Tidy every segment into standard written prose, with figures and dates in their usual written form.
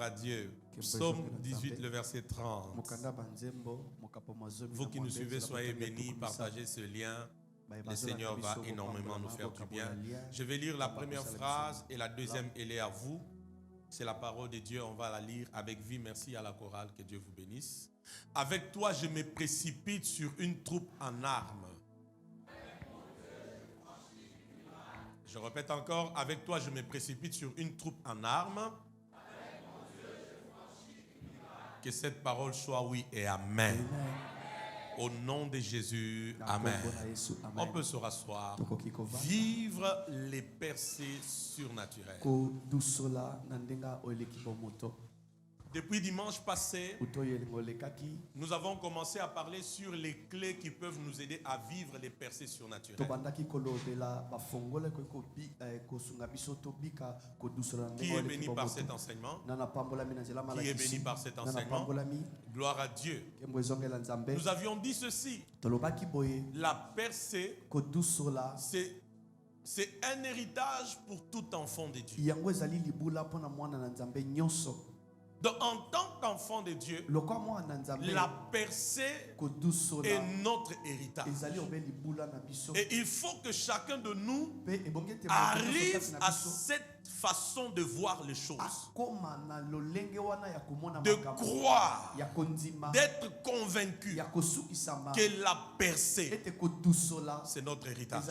à Dieu. Psaume 18, le verset 30. Vous qui nous suivez, soyez bénis, partagez ce lien. Le Seigneur va énormément nous faire du bien. Je vais lire la première phrase et la deuxième, elle est à vous. C'est la parole de Dieu, on va la lire avec vie. Merci à la chorale, que Dieu vous bénisse. Avec toi, je me précipite sur une troupe en armes. Je répète encore, avec toi, je me précipite sur une troupe en armes. Que cette parole soit oui et amen. Au nom de Jésus, amen. On peut se rasseoir. Vivre les percées surnaturelles. Depuis dimanche passé, nous avons commencé à parler sur les clés qui peuvent nous aider à vivre les percées surnaturelles. Qui est béni par cet enseignement? Qui est béni par cet enseignement? Gloire à Dieu. Nous avions dit ceci. La percée, c'est un héritage pour tout enfant de Dieu. Donc, en tant qu'enfant de Dieu, la percée est notre héritage. Et il faut que chacun de nous arrive à cette façon de voir les choses. De croire, d'être convaincu que la percée, c'est notre héritage.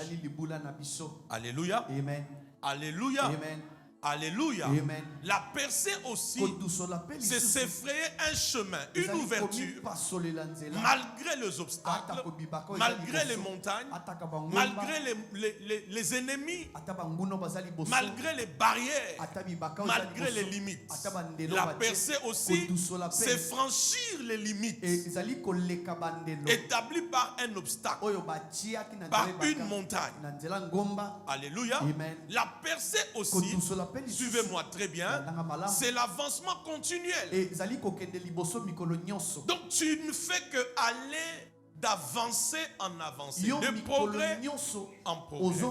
Alléluia. Amen. Alléluia. Amen. Alléluia. Amen. La percée aussi, c'est s'effrayer un chemin, une ouverture, malgré les obstacles, malgré les montagnes, malgré les ennemis, malgré les barrières, malgré les limites. La percée aussi, c'est franchir les limites établies par un obstacle, par une montagne. Alléluia. La percée aussi, suivez-moi très bien, c'est l'avancement continuel. Donc tu ne fais que aller d'avancer en avancée, de progrès en progrès.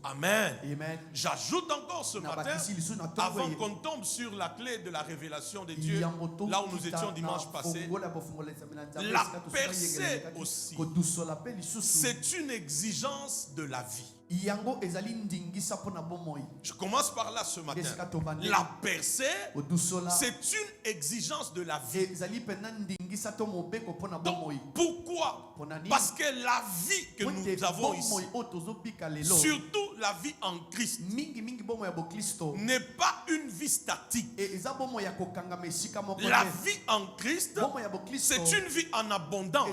Amen. Amen. J'ajoute encore ce matin, avant qu'on tombe sur la clé de la révélation de Dieu, là où nous étions dimanche passé, la percée aussi, c'est une exigence de la vie. Je commence par là ce matin. La percée, c'est une exigence de la vie. Donc, pourquoi? Parce que la vie que nous avons ici, surtout la vie en Christ, n'est pas une vie statique. La vie en Christ, c'est une vie en abondance.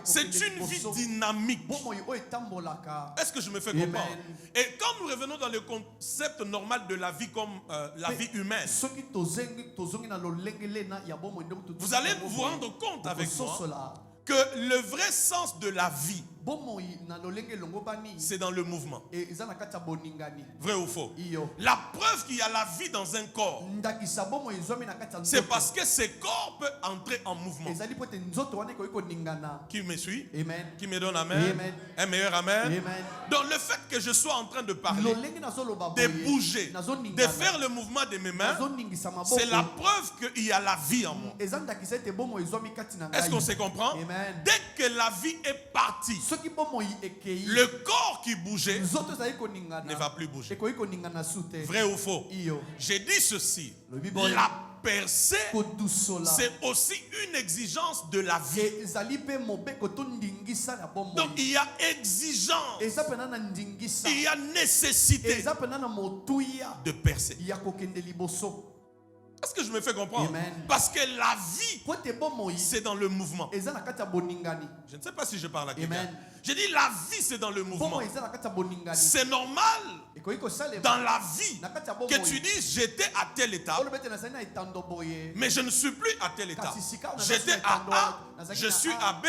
C'est une vie dynamique. Est-ce que je me fais comprendre? Et quand nous revenons dans le concept normal de la vie comme la vie humaine, vous allez vous rendre compte avec moi que le vrai sens de la vie, c'est dans le mouvement. Vrai ou faux? La preuve qu'il y a la vie dans un corps, c'est parce que ce corps peut entrer en mouvement. Qui me suit? Amen. Qui me donne amen? Amen. Un meilleur amen? Amen. Donc le fait que je sois en train de parler, de bouger, de faire le mouvement de mes mains, c'est la preuve qu'il y a la vie en moi. Est-ce qu'on se comprend? Amen. Dès que la vie est partie, le corps qui bougeait ne va plus bouger. Vrai ou faux? J'ai dit ceci. La percée, c'est aussi une exigence de la vie. Donc il y a exigence, il y a nécessité de percer. Est-ce que je me fais comprendre? Amen. Parce que la vie, c'est dans le mouvement. Je ne sais pas si je parle à quelqu'un. J'ai dit la vie, c'est dans le mouvement. C'est normal dans la vie que tu dises j'étais à tel état, mais je ne suis plus à tel état. J'étais à A, je suis à B,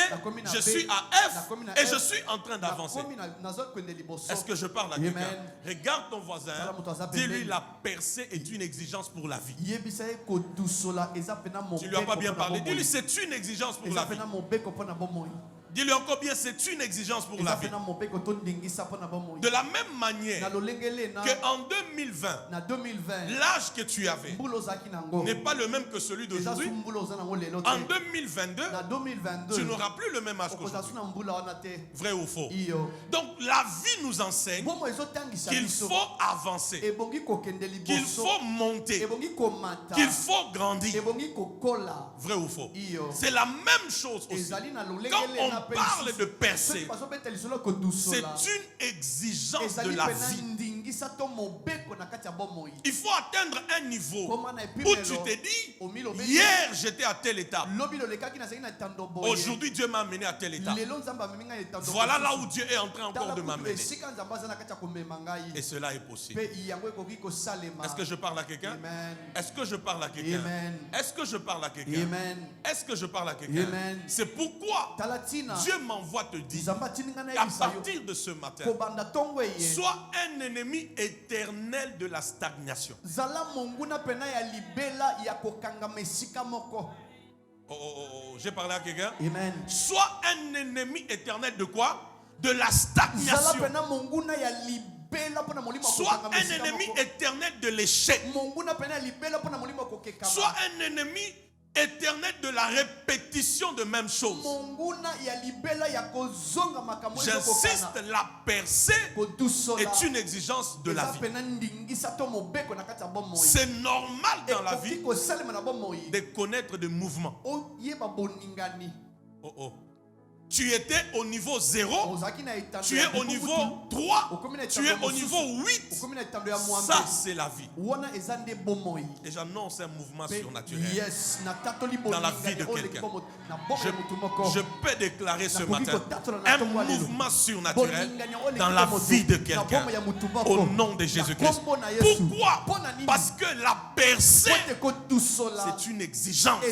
je suis à F et je suis en train d'avancer. Est-ce que je parle à quelqu'un? Regarde ton voisin, dis-lui la percée est une exigence pour la vie. Tu lui as pas bien parlé. Dis-lui c'est une exigence pour la vie. Dis-lui encore bien, c'est une exigence pour la vie. De la même manière qu'en 2020, l'âge que tu avais n'est pas le même que celui d'aujourd'hui. En 2022, tu n'auras plus le même âge qu'aujourd'hui. Vrai ou faux? Donc la vie nous enseigne qu'il faut avancer, qu'il faut monter, qu'il faut grandir. Vrai ou faux? C'est la même chose aussi. Quand on parle de percer, c'est une exigence de la vie. Il faut atteindre un niveau où tu te dis, hier j'étais à telle étape, aujourd'hui Dieu m'a amené à telle étape. Voilà là où Dieu est en train encore de m'amener. Et cela est possible. Est-ce que je parle à quelqu'un? Est-ce que je parle à quelqu'un? Est-ce que je parle à quelqu'un? Est-ce que je parle à quelqu'un? C'est pourquoi Dieu m'envoie te dire, à partir de ce matin, sois un ennemi éternel de la stagnation. J'ai parlé à quelqu'un? Sois un ennemi éternel de quoi? De la stagnation. Sois un ennemi éternel de l'échec. Sois un ennemi éternel de la répétition de mêmes choses. J'insiste, la percée est une exigence de la vie. C'est normal dans la vie de connaître des mouvements. Tu étais au niveau 0, tu es au niveau 3, tu es au niveau 8. Ça, c'est la vie. Et j'annonce un mouvement surnaturel dans la vie de quelqu'un. Je peux déclarer ce matin un mouvement surnaturel dans la vie de quelqu'un au nom de Jésus-Christ. Pourquoi? Parce que la percée, c'est une exigence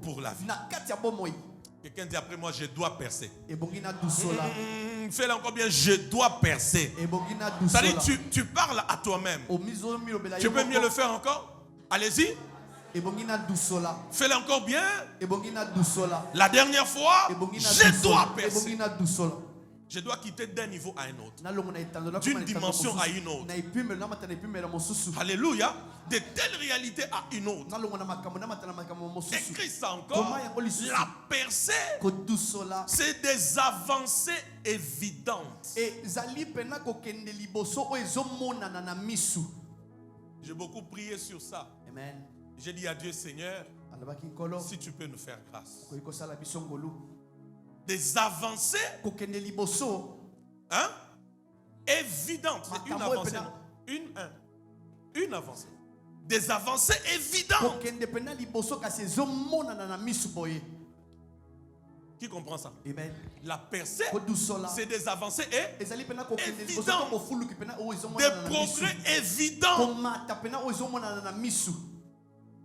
pour la vie. Quelqu'un dit après moi, je dois percer. Fais-le encore bien, je dois percer. C'est-à-dire, tu parles à toi-même. Tu peux mieux le faire encore? Allez-y. Fais-le encore bien. La dernière fois, je dois percer. Je dois quitter d'un niveau à un autre, d'une dimension à une autre. Alléluia. De telles réalités à une autre. Écris ça encore. La percée, c'est des avancées évidentes. J'ai beaucoup prié sur ça. J'ai dit à Dieu, Seigneur, si tu peux nous faire grâce. Des avancées évidentes. C'est une avancée. Une avancée. Des avancées évidentes. Qui comprend ça? Amen. La percée, c'est des avancées évidentes. Des progrès évidents.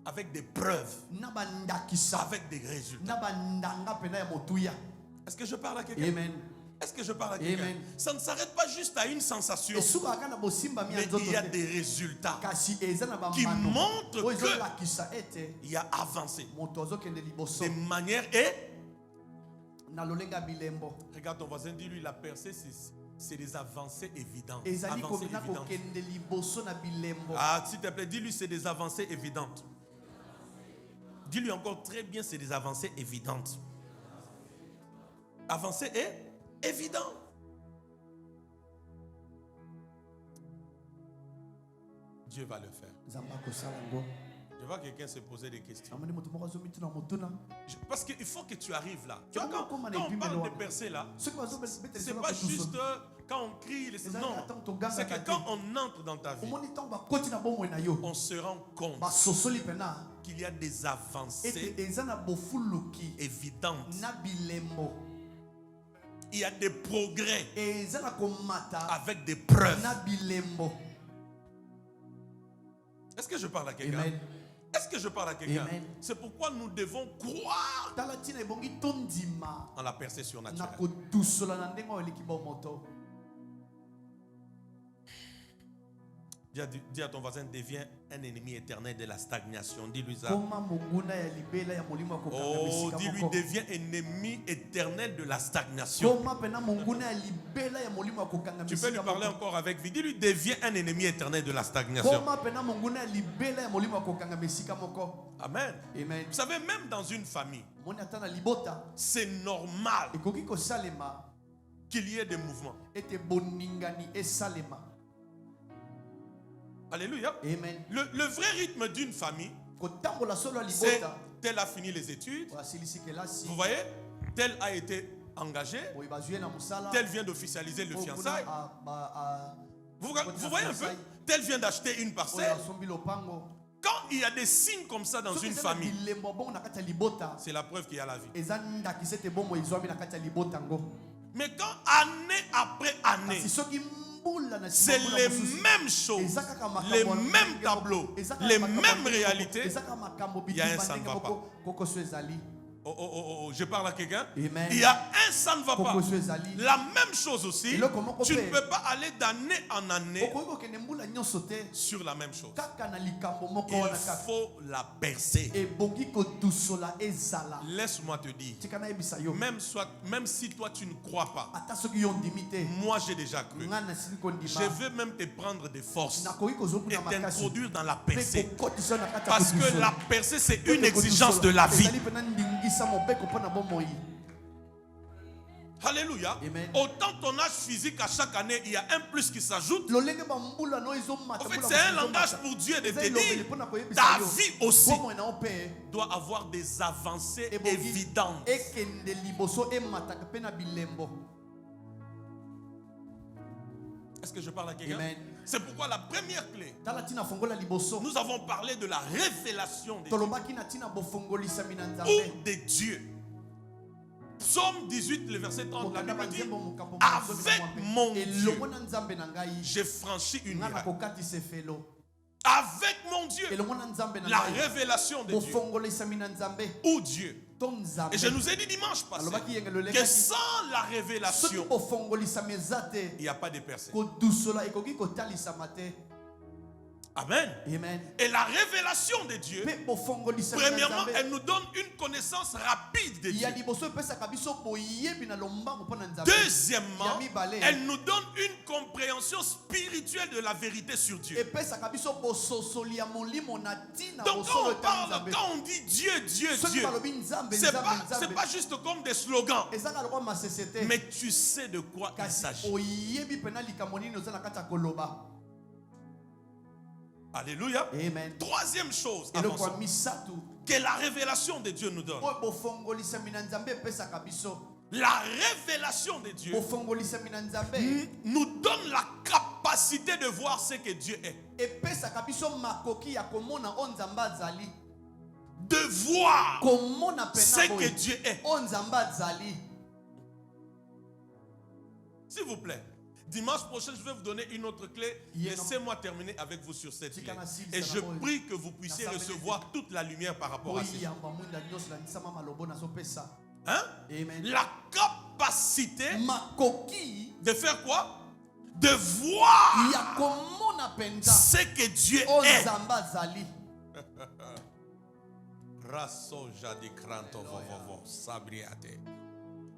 Avec des preuves. Avec des résultats. Est-ce que je parle à quelqu'un? Amen. Est-ce que je parle à quelqu'un? Ça ne s'arrête pas juste à une sensation. Mais il y a des résultats qui montrent qu'il y a avancé. De manière regarde ton voisin, dis-lui, la percée, c'est des avancées évidentes. Avancées évidentes. Ah, s'il te plaît, dis-lui, c'est des avancées évidentes. Dis-lui encore très bien, c'est des avancées évidentes. Avancer est évident. Dieu va le faire. Je vois quelqu'un se poser des questions. Parce qu'il faut que tu arrives là. Tu vois, quand on parle de percée là, c'est pas juste quand on crie. Non, c'est que quand on entre dans ta vie, on se rend compte qu'il y a des avancées évidentes. Il y a des progrès avec des preuves. Est-ce que je parle à quelqu'un? Est-ce que je parle à quelqu'un? C'est pourquoi nous devons croire en la percée surnaturelle. Dis à ton voisin, deviens un ennemi éternel de la stagnation. Dis-lui ça. Oh, dis-lui, deviens ennemi éternel de la stagnation. Tu peux lui parler encore avec vie. Dis-lui, deviens un ennemi éternel de la stagnation. Amen. Vous savez, même dans une famille, c'est normal qu'il y ait des mouvements. Alléluia. Amen. Le vrai rythme d'une famille, c'est tel a fini les études. Vous voyez, tel a été engagé, tel vient d'officialiser le fiançailles. Vous voyez un peu, tel vient d'acheter une parcelle. Quand il y a des signes comme ça dans une famille, c'est la preuve qu'il y a la vie. Mais quand année après année, c'est les mêmes choses, les mêmes tableaux, les mêmes réalités, il y a un ça ne va pas. Je parle à quelqu'un. Il y a un ça ne va pas. La même chose aussi. Tu ne peux pas aller d'année en année sur la même chose. Il faut la percer. Laisse-moi te dire, même si toi tu ne crois pas, moi j'ai déjà cru. Je veux même te prendre des forces et t'introduire dans la percée. Parce que la percée, c'est une exigence de la vie. Alléluia. Amen. Autant ton âge physique, à chaque année, il y a un plus qui s'ajoute. En fait, c'est un langage pour Dieu de te dire, ta vie aussi doit avoir des avancées évidentes. Est-ce que je parle à quelqu'un? C'est pourquoi la première clé, nous avons parlé de la révélation de Dieu. Psaume 18, le verset 30, la Bible dit, avec mon Dieu, j'ai franchi une miracle. Avec mon Dieu, la révélation de Dieu. Ou Dieu. Et je nous ai dit dimanche passé que sans la révélation, il n'y a pas de percée. Amen. Amen. Et la révélation de Dieu, premièrement, elle nous donne une connaissance rapide de Dieu. Deuxièmement, elle nous donne une compréhension spirituelle de la vérité sur Dieu. Donc quand on dit Dieu, Dieu, Dieu, c'est pas juste comme des slogans. Mais tu sais de quoi il s'agit. Alléluia. Amen. Troisième chose, que la révélation de Dieu nous donne. La révélation de Dieu nous donne la capacité de voir ce que Dieu est. De voir ce que Dieu est. S'il vous plaît. Dimanche prochain, je vais vous donner une autre clé. Laissez-moi terminer avec vous sur cette clé. Et je prie que vous puissiez recevoir toute la lumière par rapport à ça. Hein? La capacité de faire quoi? De voir ce que Dieu est.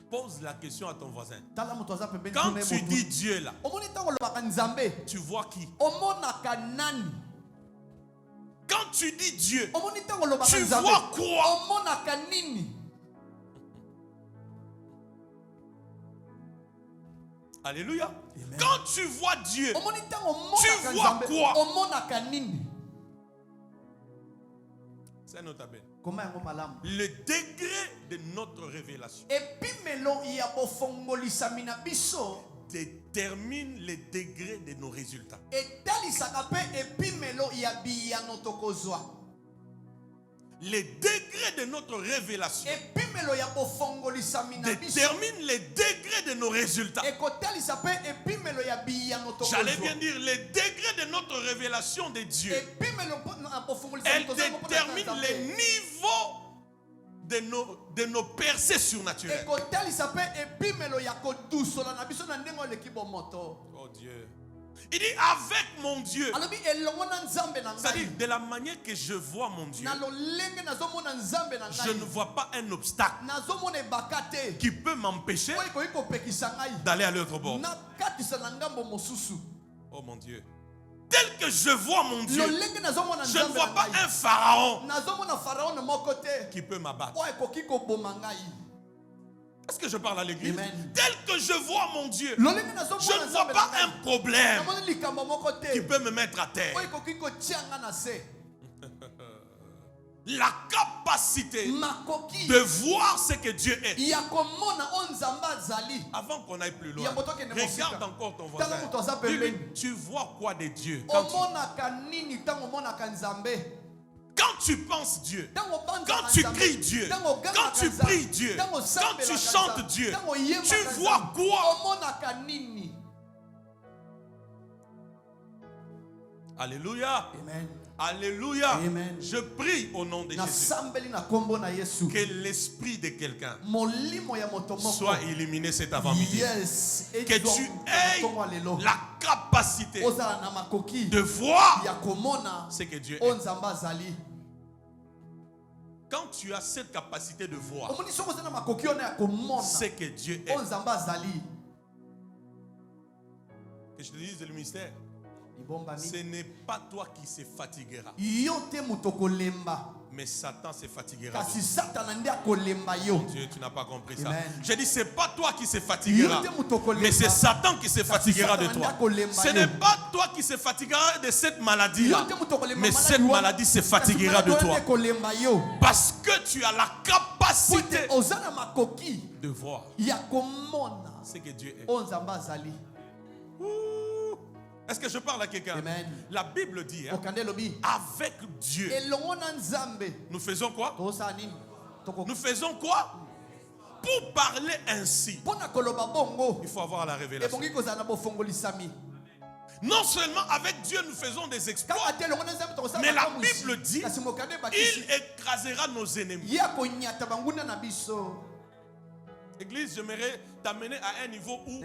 Pose la question à ton voisin. Quand tu dis Dieu là, tu vois qui? Quand tu dis Dieu, tu vois quoi? Alléluia. Amen. Quand tu vois Dieu, tu vois quoi? C'est un autre appel. Le degré de notre révélation détermine le degré de nos résultats. Les degrés de notre révélation déterminent les degrés de nos résultats. J'allais bien dire les degrés de notre révélation de Dieu. Elle détermine les niveaux de nos percées surnaturelles. Oh Dieu. Il dit avec mon Dieu. C'est-à-dire de la manière que je vois mon Dieu, je ne vois pas un obstacle qui peut m'empêcher d'aller à l'autre bord. Oh mon Dieu. Tel que je vois mon Dieu, je ne vois pas un pharaon qui peut m'abattre. Est-ce que je parle à l'église? Tel que je vois mon Dieu, je ne vois pas un problème qui peut me mettre à terre. La capacité de voir ce que Dieu est. Avant qu'on aille plus loin, regarde encore ton voisin. Dis-lui, tu vois quoi de Dieu? Quand tu penses Dieu, quand tu cries Dieu, quand tu pries Dieu, quand tu chantes Dieu, tu vois quoi? Alléluia. Amen. Alléluia. Amen. Je prie au nom de Jésus que l'esprit de quelqu'un soit illuminé cet avant-midi. Que tu aies la capacité de voir ce que Dieu est. Quand tu as cette capacité de voir ce que Dieu est, que je te dise le mystère, ce n'est pas toi qui se fatiguera, mais Satan se fatiguera. Mon Dieu, tu n'as pas compris ça. J'ai dit, c'est pas toi qui se fatiguera, mais c'est Satan qui se fatiguera de toi. Ce n'est pas toi qui se fatiguera de cette maladie-là, mais cette maladie se fatiguera de toi. Parce que tu as la capacité de voir ce que Dieu est. Est-ce que je parle à quelqu'un? La Bible dit, hein, avec Dieu, nous faisons quoi? Nous faisons quoi? Pour parler ainsi, il faut avoir la révélation. Non seulement avec Dieu nous faisons des exploits, mais la Bible dit, il écrasera nos ennemis. Église, j'aimerais t'amener à un niveau où,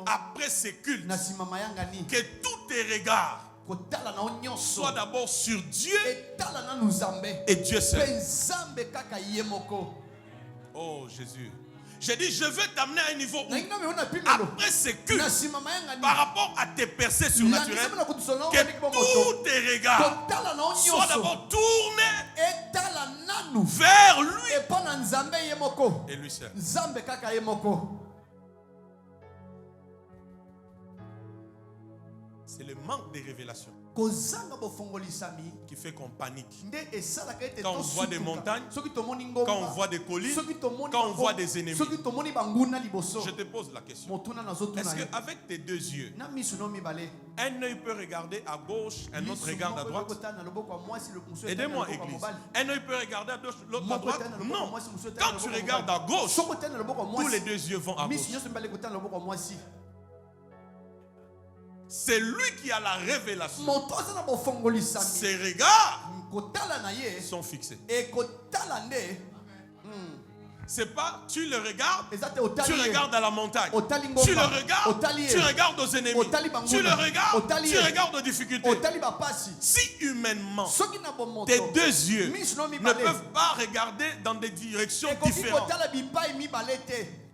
après ces cultes, que tous tes regards soient d'abord sur Dieu et Dieu seul. Oh Jésus. J'ai dit, je veux t'amener à un niveau où, après ces cultes, par rapport à tes percées surnaturelles, que tous tes regards soient d'abord tournés vers lui et lui seul. C'est le manque de révélation qui fait qu'on panique. Quand on voit des montagnes, quand on voit des collines, quand on voit des ennemis. Je te pose la question. Est-ce qu'avec tes deux yeux, un œil peut regarder à gauche, un autre regarde à droite? Aidez-moi, église. Un œil peut regarder à gauche, l'autre à droite? Non. Quand tu regardes à gauche, tous les deux yeux vont à gauche. C'est lui qui a la révélation. Ses regards sont fixés. C'est pas tu le regardes, tu regardes à la montagne. Tu le regardes, tu regardes aux ennemis. Tu le regardes, tu regardes aux difficultés. Si humainement, tes deux yeux ne peuvent pas regarder dans des directions différentes,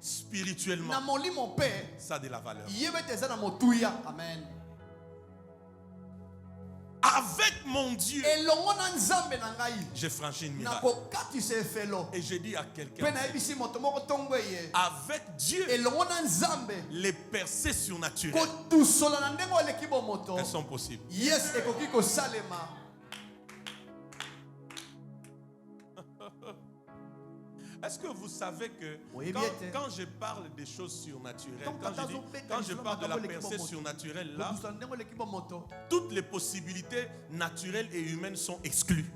spirituellement, ça a de la valeur. Amen. Avec mon Dieu, j'ai franchi une miracle. Et j'ai dit à quelqu'un, avec Dieu, les percées surnaturelles, elles sont possibles. Est-ce que vous savez que quand je parle des choses surnaturelles, quand je parle de la percée surnaturelle là, toutes les possibilités naturelles et humaines sont exclues.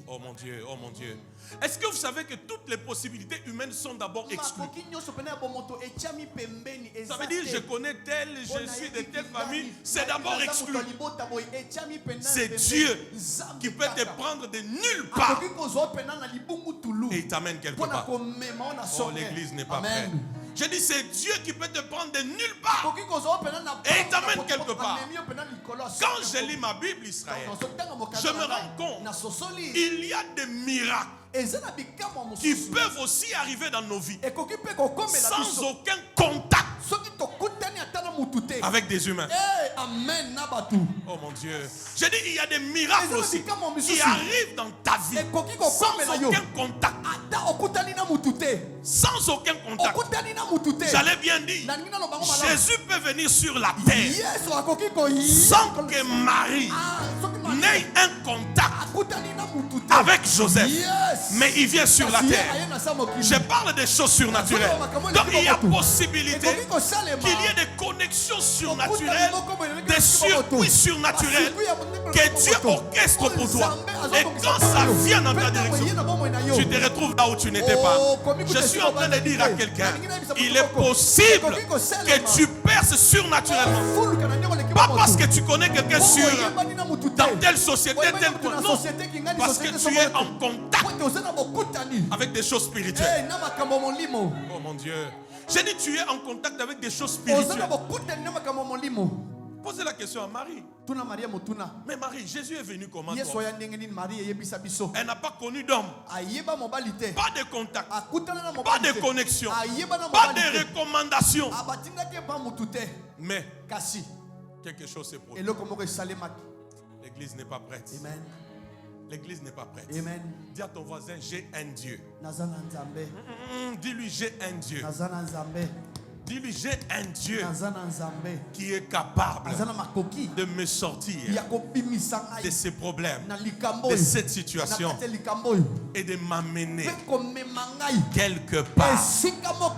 Oh mon Dieu, oh mon Dieu. Est-ce que vous savez que toutes les possibilités humaines sont d'abord exclues? Ça veut dire je connais tel, je suis de telle famille, c'est d'abord exclu. C'est Dieu qui peut te prendre de nulle part et il t'amène quelque part. Oh, l'église n'est pas prête. J'ai dit, c'est Dieu qui peut te prendre de nulle part et il t'amène quelque part. Quand je lis ma Bible, Israël, je me rends compte il y a des miracles qui peuvent aussi arriver dans nos vies sans aucun contact avec des humains. Oh mon Dieu. J'ai dit, il y a des miracles aussi qui arrivent dans ta vie sans aucun contact. Sans aucun contact. J'allais bien dire, Jésus peut venir sur la terre sans que Marie n'ait un contact avec Joseph. Mais il vient sur la terre. Je parle des choses surnaturelles. Donc il y a possibilité qu'il y ait des connexions surnaturelles, des circuits surnaturels que Dieu orchestre pour toi. Et quand ça vient dans ta direction, tu te retrouves là où tu n'étais pas. Je suis en train de dire à quelqu'un, il est possible que tu perces surnaturellement. Pas parce que tu connais quelqu'un dans telle société, telle quoi. Non, parce que tu es en contact avec des choses spirituelles. Oh mon Dieu. J'ai dit tu es en contact avec des choses spirituelles. Posez la question à Marie. Mais Marie, Jésus est venu comment? Elle n'a pas connu d'homme. Pas de contact. Pas de connexion. Pas de recommandation. Mais quelque chose s'est produit. L'église n'est pas prête. Amen. L'église n'est pas prête. Amen. Dis à ton voisin, j'ai un Dieu. Dis-lui, j'ai un Dieu. Dis-lui, j'ai un Dieu qui est capable de me sortir de ces problèmes, de cette situation et de m'amener quelque part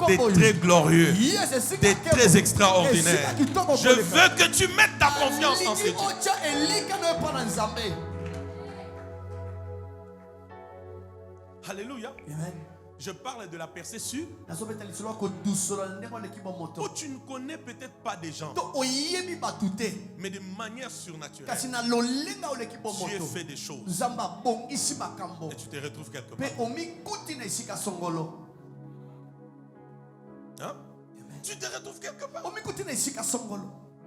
de très glorieux, de très extraordinaire. Je veux que tu mettes ta confiance en ce Dieu. Alléluia. Amen. Je parle de la percée sûre où tu ne connais peut-être pas des gens, mais de manière surnaturelle, Dieu fait des choses et tu te retrouves quelque part. Hein? Tu te retrouves quelque part.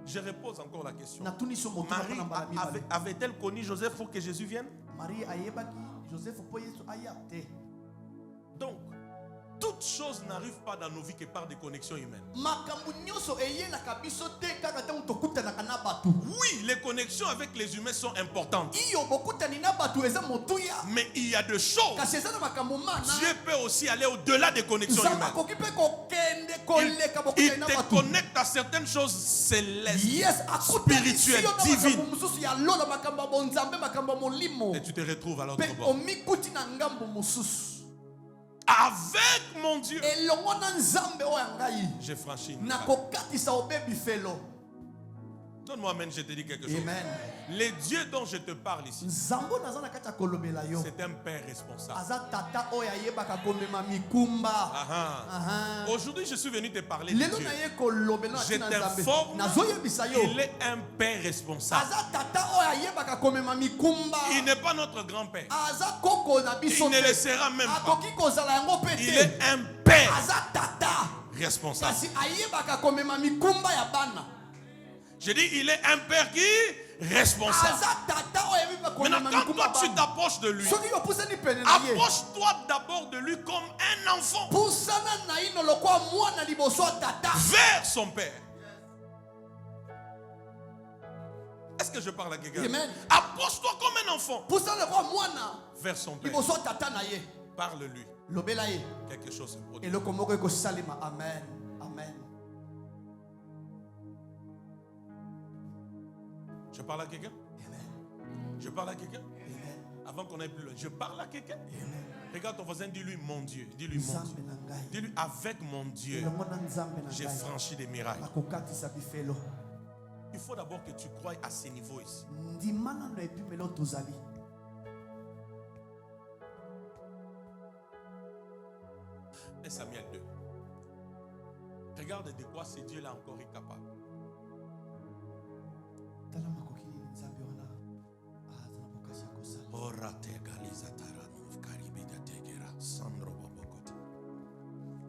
Je repose encore la question. Marie avait-elle connu Joseph pour que Jésus vienne? Donc, toute chose n'arrive pas dans nos vies que par des connexions humaines. Oui, les connexions avec les humains sont importantes. Mais il y a des choses. Dieu peut aussi aller au-delà des connexions humaines. Il te connecte à certaines choses célestes, spirituelles, divines. Et tu te retrouves à l'autre bord. Avec mon Dieu, j'ai franchi une étape. Donne-moi amen, je te dis quelque chose. Amen. Les dieux dont je te parle ici, c'est un père responsable. Aujourd'hui, je suis venu te parler de Dieu. Je t'informe, il est un père responsable. Il n'est pas notre grand-père. Il ne le sera même pas. Il est un père responsable. Je dis, il est un père qui est responsable. Maintenant, quand toi tu t'approches de lui, approche-toi d'abord de lui comme un enfant vers son père. Est-ce que je parle à quelqu'un? Approche-toi comme un enfant vers son père. Parle-lui. Quelque chose se produit. Amen. Amen. Je parle à quelqu'un? Je parle à quelqu'un? Avant qu'on aille plus loin, je parle à quelqu'un? Regarde ton voisin, dis-lui mon Dieu. Dis-lui mon Dieu. Dis-lui avec mon Dieu, j'ai franchi des miracles. Il faut d'abord que tu croies à ces niveaux ici. 1 Samuel 2. Regarde de quoi ce Dieu-là encore est capable.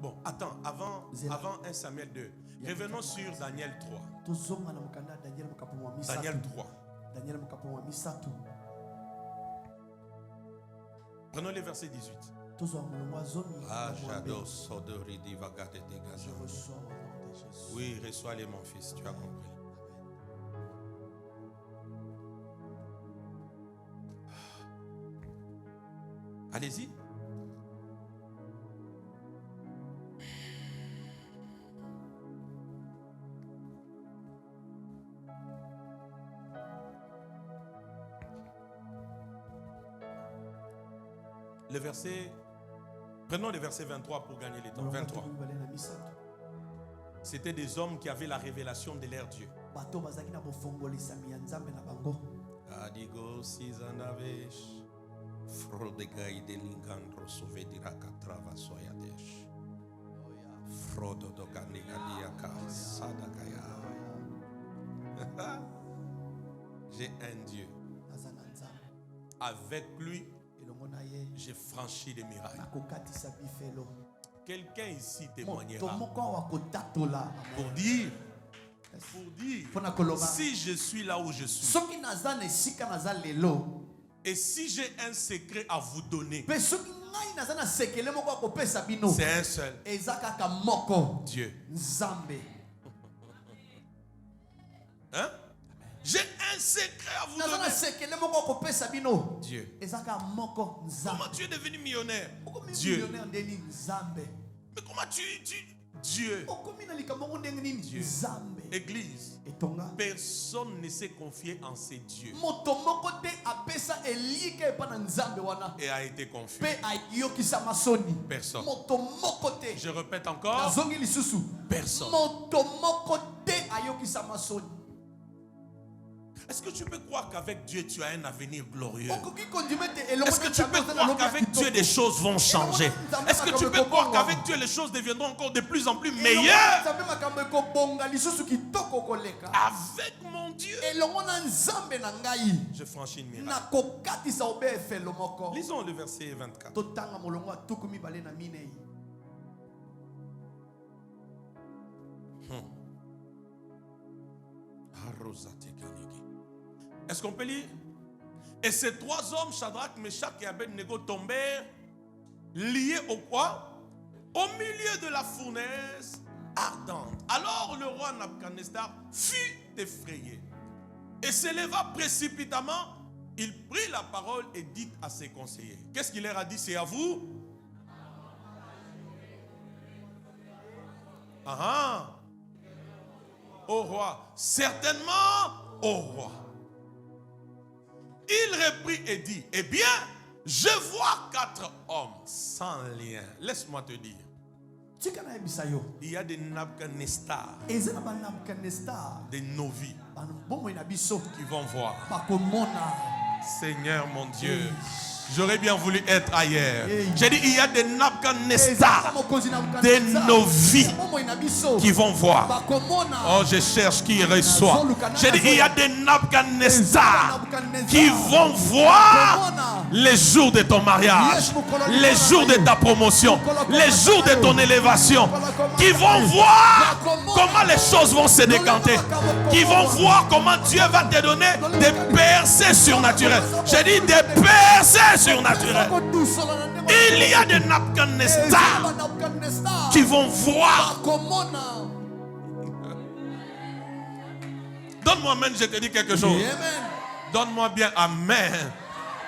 Bon, attends, avant Avant 1 Samuel 2. Revenons sur Daniel 3. Daniel 3. Prenons les versets 18. Ah, j'adore Sodori Divagate de Gaza. Oui, reçois-les, mon fils, tu as compris. Allez-y. Le verset, prenons le verset 23 pour gagner le temps. 23. C'était des hommes qui avaient la révélation de leur Dieu. Adigo Sizanavesh, Frodegai de Lingandro Sovediraka Travasoyadesh, Frodo Doganiadiaka Sadakaya. J'ai un Dieu. Avec lui, j'ai franchi les mirailles. Quelqu'un ici témoignera pour dire si je suis là où je suis et si j'ai un secret à vous donner, c'est un seul Dieu. Hein? J'ai un secret à vous donner. Dieu. Comment tu es devenu millionnaire? Dieu. Mais comment Dieu. Église. Personne ne s'est confié en ces dieux. Et a été confié. Personne. Je répète encore. Personne. Est-ce que tu peux croire qu'avec Dieu tu as un avenir glorieux? Est-ce que tu peux croire qu'avec Dieu les choses vont changer? Est-ce que tu peux croire qu'avec Dieu les choses deviendront encore de plus en plus meilleures? Avec mon Dieu, je franchis une miracle. Lisons le verset 24. Est-ce qu'on peut lire? Et ces trois hommes, Shadrach, Meshach et Abednego, tombèrent liés au quoi? Au milieu de la fournaise ardente. Alors le roi Nabuchodonosor fut effrayé et s'éleva précipitamment. Il prit la parole et dit à ses conseillers. Qu'est-ce qu'il leur a dit? C'est à vous? Au roi. Certainement au roi. Il reprit et dit, eh bien, je vois 4 hommes sans lien. Laisse-moi te dire. Il y a des Nabuchodonosor, des novices qui vont voir. Seigneur mon Dieu, j'aurais bien voulu être ailleurs. J'ai dit, il y a des Nabuchodonosor, des novices qui vont voir. Oh, je cherche qui reçoit. J'ai dit, il y a des Nabuchodonosor qui vont voir les jours de ton mariage, les jours de ta promotion, les jours de ton élévation, qui vont voir comment les choses vont se décanter, qui vont voir comment Dieu va te donner des percées surnaturelles. J'ai dit des percées surnaturelles. Il y a des Nabuchodonosor qui vont voir. Donne-moi amen, je te dis quelque chose. Donne-moi bien amen.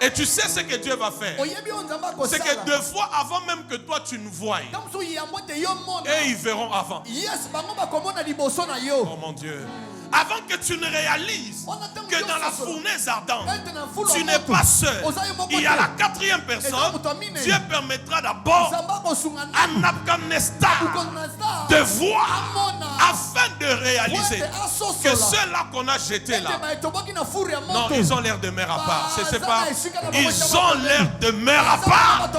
Et tu sais ce que Dieu va faire. C'est que 2 fois avant même que toi tu nous voies, et ils verront avant. Oh mon Dieu. Avant que tu ne réalises que dans la fournaise ardente, tu n'es pas seul. Il y a la 4e personne. Dieu permettra d'abord à Nabuchodonosor de voir afin de réaliser que ceux-là qu'on a jetés là, non, ils ont l'air de mer à part. C'est pas. Ils ont l'air de mer à part.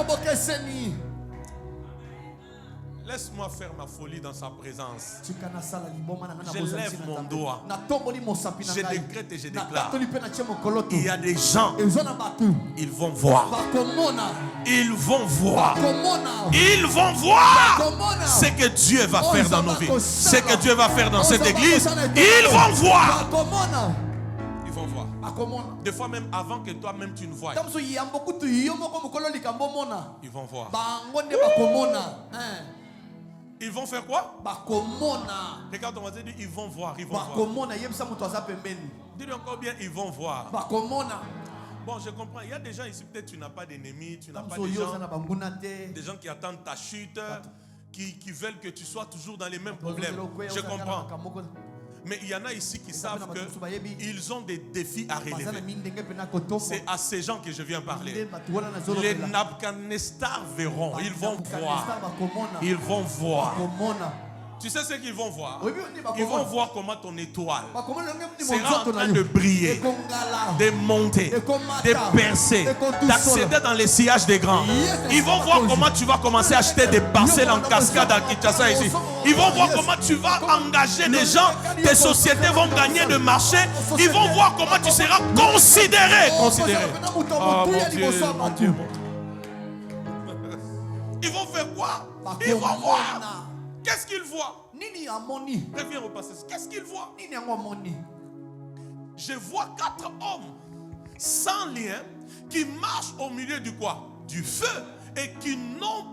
Laisse-moi faire ma folie dans sa présence. Je lève mon doigt. Je décrète et je déclare. Il y a des gens. Ils vont voir. Ils vont voir. Ils vont voir ce que Dieu va faire dans nos vies. Ce que Dieu va faire dans cette église. Ils vont voir. Ils vont voir. Des fois même avant que toi-même tu ne voies. Ils vont voir. Ils vont faire quoi? Regarde, on va dire, ils vont voir. Ils vont voir. Dis-le encore bien, ils vont voir. Bon, je comprends. Il y a des gens ici, peut-être tu n'as pas d'ennemis, tu n'as pas des gens qui attendent ta chute, qui veulent que tu sois toujours dans les mêmes problèmes. Je comprends. Mais il y en a ici qui savent qu'ils ont des défis à relever. C'est à ces gens que je viens parler. Les Nabucodonosor verront. Ils vont voir. Ils vont voir. Tu sais ce qu'ils vont voir? Ils vont voir comment ton étoile sera en train de briller, de monter, de percer, d'accéder dans les sillages des grands. Ils vont voir comment tu vas commencer à acheter des parcelles en cascade à Kinshasa ici. Ils vont voir comment tu vas engager des gens, tes sociétés vont gagner de marché. Ils vont voir comment tu seras considéré. Oh mon Dieu, mon Dieu. Ils vont faire quoi? Ils vont voir. Qu'est-ce qu'il voit? Reviens au passage. Qu'est-ce qu'il voit? Je vois 4 hommes sans lien qui marchent au milieu du quoi? Du feu et qui n'ont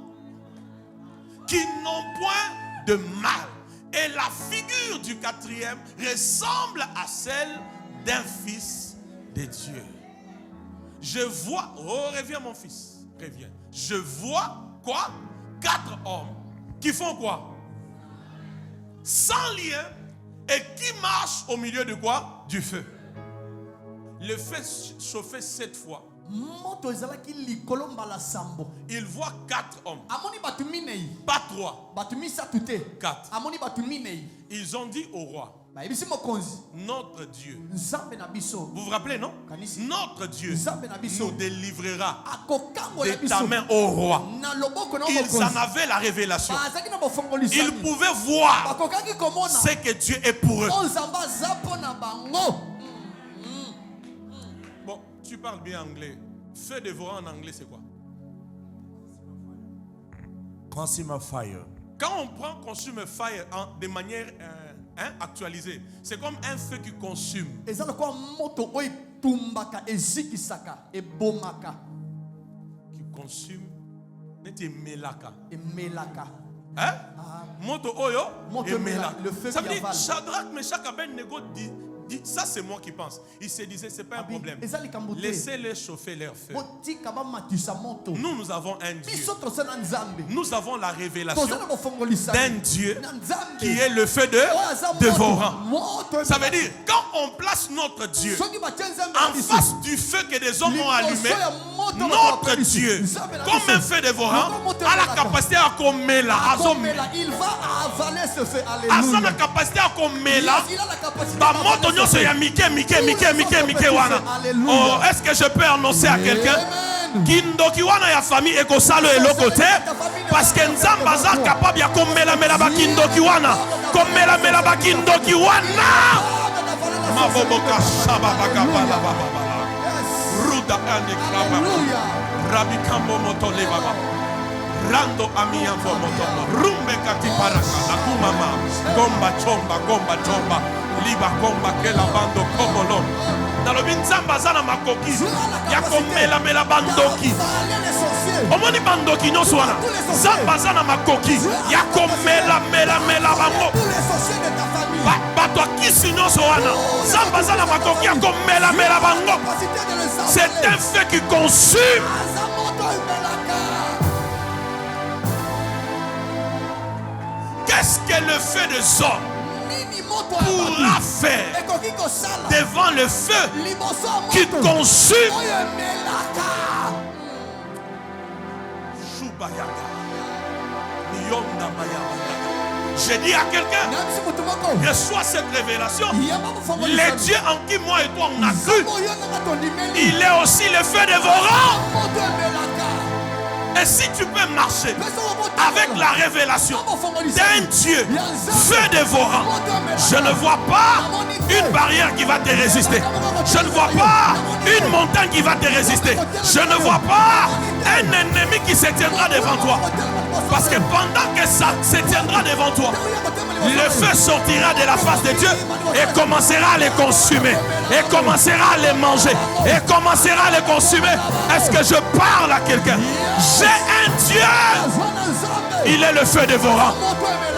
point de mal. Et la figure du 4e ressemble à celle d'un fils de Dieu. Je vois, oh reviens mon fils, reviens. Je vois quoi? 4 hommes qui font quoi? Sans lien et qui marchent au milieu de quoi? Du feu. Le feu chauffait 7 fois. Il voit 4 hommes. Pas 3. 4. Ils ont dit au roi, notre Dieu. Vous vous rappelez, non? Notre Dieu nous délivrera de ta main au roi. Ils en avaient la révélation. Ils pouvaient voir ce que Dieu est pour eux. Bon, tu parles bien anglais. Feu dévorant en anglais, c'est quoi? Consumer fire. Quand on prend consumer fire de manière actualisée, c'est comme un feu qui consume. Qui consume. N'est-ce melaka. Hein? Moto oyo et melaka. Ça veut dire Shadrach, Meshach, Abednego dit. Ça c'est moi qui pense. Il se disait c'est pas un problème. Laissez-les chauffer leur feu. Nous avons un Dieu. Nous avons la révélation d'un Dieu qui est le feu de dévorant. Ça veut dire quand on place notre Dieu en face du feu que des hommes ont allumé, notre Dieu comme un feu dévorant a la capacité à commettre il va avaler ce feu. Alléluia. La capacité à commettre Oh, est-ce que je peux annoncer à quelqu'un Kindoki wana ya famille ekosalo eloko te parce que nzamba za capable ya komela mela ba kindoki wana komela mela ba kindoki wana maboboka shaba bakapala baba ruda ane kraba rabi kambo motole baba rando amia motomo rumbe kati paraka na kumama gomba chomba liba komba kela bando komolo dans le binzamba zana makoki ya komela mela bandoki omoni bandoki nyonso wana zamba zana makoki ya komela mela bango bato akisi nyonso wana zamba zana makoki ya komela bango. C'est un feu qui consume. Qu'est-ce que le feu de Zom pourra faire devant le feu qui consume? Je dis à quelqu'un, reçois cette révélation. Le Dieu en qui moi et toi on a cru, il est aussi le feu dévorant. Et si tu peux marcher avec la révélation d'un Dieu feu dévorant, je ne vois pas une barrière qui va te résister. Je ne vois pas une montagne qui va te résister. Je ne vois pas un ennemi qui se tiendra devant toi. Parce que pendant que ça se tiendra devant toi, le feu sortira de la face de Dieu et commencera à les consumer. Et commencera à les manger. Et commencera à les consumer. Est-ce que je parle à quelqu'un? J'ai un Dieu. Il est le feu dévorant.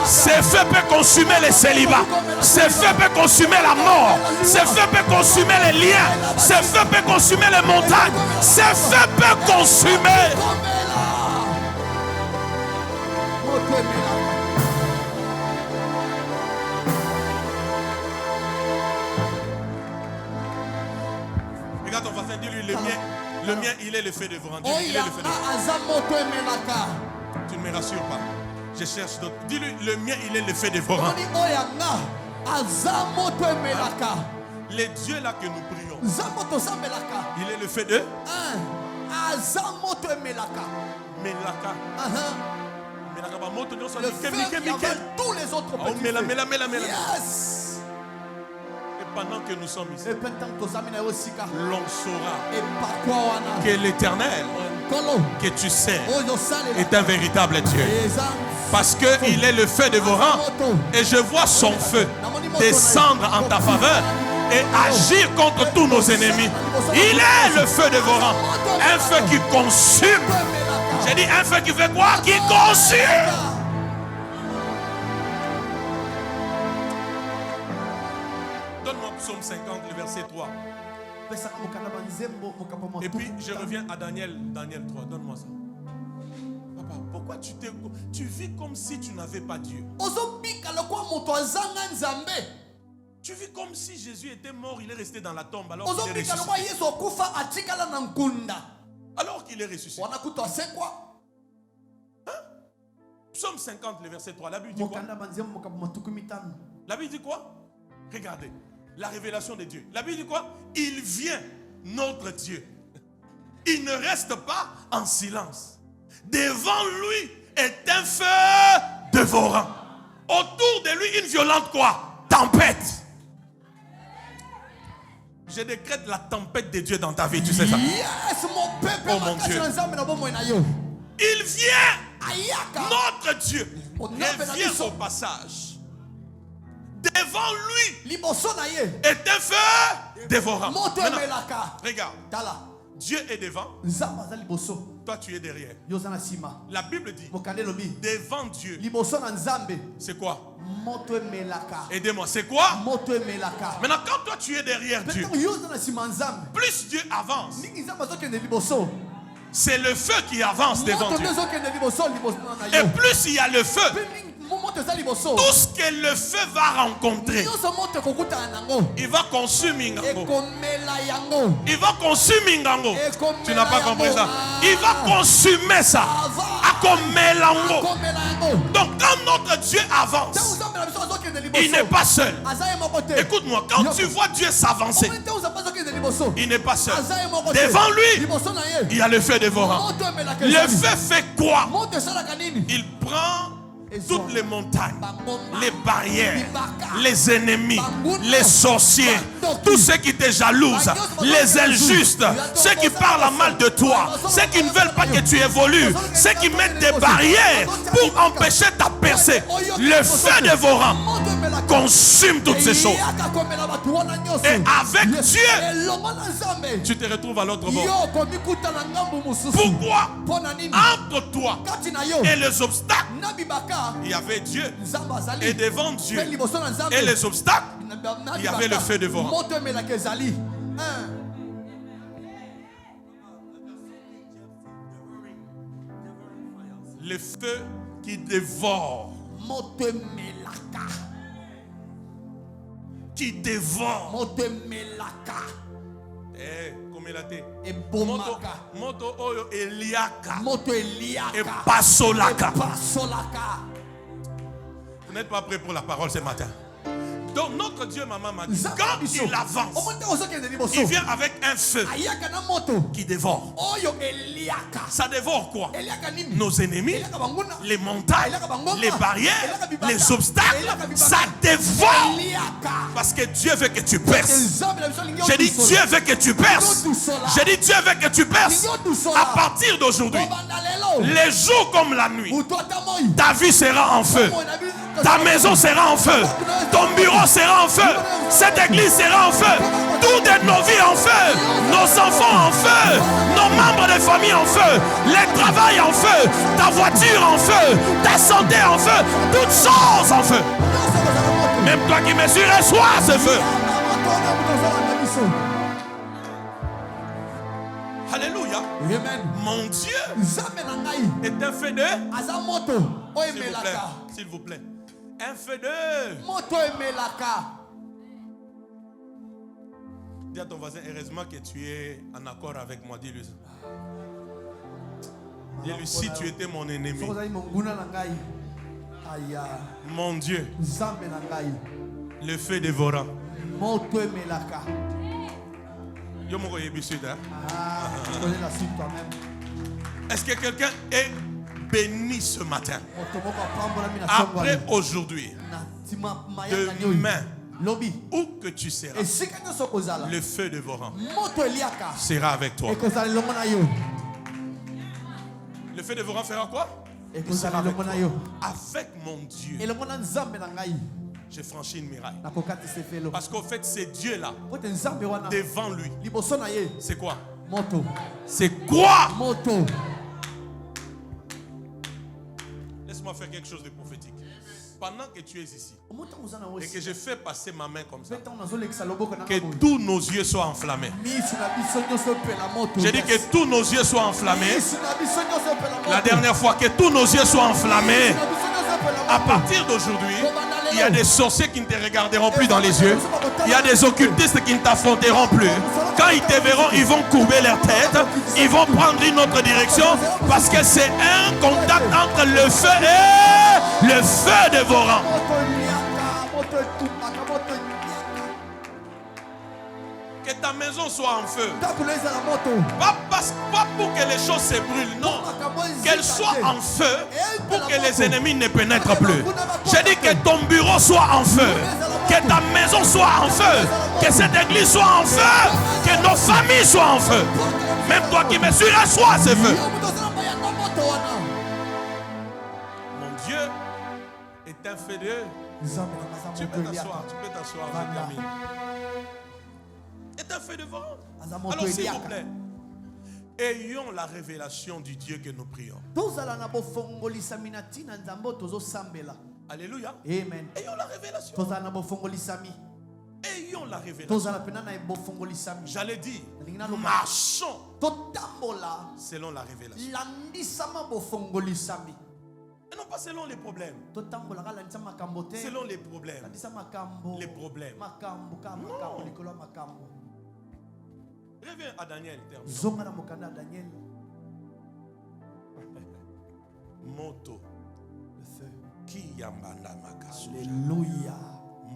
Ce feu peut consumer les célibats. Ce feu peut consumer la mort. Ce feu peut consumer les liens. Ce feu peut consumer les montagnes. Ce feu peut consumer. Regarde ton voisin, dis-lui, le mien, il est le feu dévorant. Il est le feu dévorant. Tu ne me rassures pas. Je cherche d'autres. Dis-lui, le mien, il est le feu dévorant. Les dieux là que nous prions, il est le feu de Melaka. Tous les autres yes. Et pendant que nous sommes ici, l'on saura que l'Éternel que tu sais est un véritable Dieu. Parce qu'il est le feu dévorant et je vois son feu descendre en ta faveur et agir contre tous nos ennemis. Il est le feu dévorant, un feu qui consume. J'ai dit un feu qui fait quoi? Qui consume. Donne-moi Psaume 50, le verset 3. Et puis je reviens à Daniel 3. Donne-moi ça. Papa, pourquoi tu vis comme si tu n'avais pas Dieu? Tu vis comme si Jésus était mort, il est resté dans la tombe alors qu'il est ressuscité. Alors qu'il est ressuscité. Hein? Psaume 50, le verset 3. La Bible dit quoi? La Bible dit quoi? Regardez. La révélation de Dieu. La Bible dit quoi? Il vient, notre Dieu. Il ne reste pas en silence. Devant lui est un feu dévorant. Autour de lui, une violente quoi? Tempête. Je décrète la tempête de Dieu dans ta vie, tu sais ça? Yes, mon peuple, oh mon Dieu. Il vient, notre Dieu. Reviens au passage. Devant lui est un feu dévorant. Maintenant, regarde. Dieu est devant. Toi tu es derrière. La Bible dit devant Dieu. C'est quoi? Aidez-moi, c'est quoi? Maintenant quand toi tu es derrière Dieu, plus Dieu avance, c'est le feu qui avance devant Dieu. Et plus il y a le feu, tout ce que le feu va rencontrer, il va consumer Ngango. Il va consumer Ngango. Tu n'as pas compris ça? Il va consumer ça. Donc quand notre Dieu avance, il n'est pas seul. Écoute-moi, quand tu vois Dieu s'avancer, il n'est pas seul. Devant lui, il y a le feu dévorant. Le feu fait quoi? Il prend toutes les montagnes, les barrières, les ennemis, les sorciers, tous ceux qui te jalousent, les injustes, ceux qui parlent mal de toi, ceux qui ne veulent pas que tu évolues, ceux qui mettent des barrières pour empêcher ta percée. Le feu dévorant consume toutes ces choses. Et avec Dieu, tu te retrouves à l'autre bord. Pourquoi? Entre toi et les obstacles, il y avait Dieu. Et devant Dieu et les obstacles, il y avait le feu dévorant. Le feu qui dévore. Qui dévore. Moto oyo eliaka. Et pasolaka. Vous n'êtes pas prêts pour la parole ce matin. Donc notre Dieu, maman m'a dit, quand il avance, il vient avec un feu qui dévore. Ça dévore quoi? Nos ennemis, les montagnes, les barrières, les obstacles. Ça dévore. Parce que Dieu veut que tu perces. J'ai dit Dieu veut que tu perces. J'ai dit Dieu veut que tu perces. À partir d'aujourd'hui, les jours comme la nuit, ta vie sera en feu. Ta maison sera en feu. Ton bureau sera en feu. Cette église sera en feu. Toutes nos vies en feu. Nos enfants en feu. Nos membres de famille en feu. Les travails en feu. Ta voiture en feu. Ta santé en feu. Toutes choses en feu. Même toi qui me suis, reçois ce feu. Alléluia. Amen. Mon Dieu est un feu de... S'il vous plaît. Un feu de... Dis à ton voisin, heureusement que tu es en accord avec moi. Dis-lui ça. Dis-lui, si tu étais mon ennemi. Mon Dieu. Le feu dévorant. Est-ce que quelqu'un est béni ce matin? Après aujourd'hui, demain, où que tu seras, le feu dévorant sera avec toi. Le feu dévorant fera quoi? Il sera avec toi. Avec mon Dieu, j'ai franchi une muraille. Parce qu'au fait, c'est Dieu là, devant lui. C'est quoi? C'est quoi? Laisse-moi faire quelque chose de prophétique. Pendant que tu es ici et que je fais passer ma main comme ça, que tous nos yeux soient enflammés. J'ai dit que tous nos yeux soient enflammés. La dernière fois, que tous nos yeux soient enflammés. À partir d'aujourd'hui, il y a des sorciers qui ne te regarderont plus dans les yeux. Il y a des occultistes qui ne t'affronteront plus. Quand ils te verront, ils vont courber leur tête. Ils vont prendre une autre direction. Parce que c'est un contact entre le feu et le feu dévorant. Que ta maison soit en feu. Pas pour que les choses se brûlent, non. Qu'elle soit en feu pour que les ennemis ne pénètrent plus. J'ai dit que ton bureau soit en feu. Que ta maison soit en feu. Que cette église soit en feu. Que nos familles soient en feu. Même toi qui me suis, reçois ce feu. Mon Dieu est un feu de... Tu peux t'asseoir avec l'ami. Est un feu de vent. Alors s'il vous plaît, ayons la révélation du Dieu que nous prions. Alléluia. Amen. Ayons la révélation. Ayons la révélation. J'allais dire, marchons selon la révélation. Et non pas selon les problèmes. Selon les problèmes. Les problèmes. Non. Reviens à Daniel. Moto. Qui yambanda makasu. Alléluia.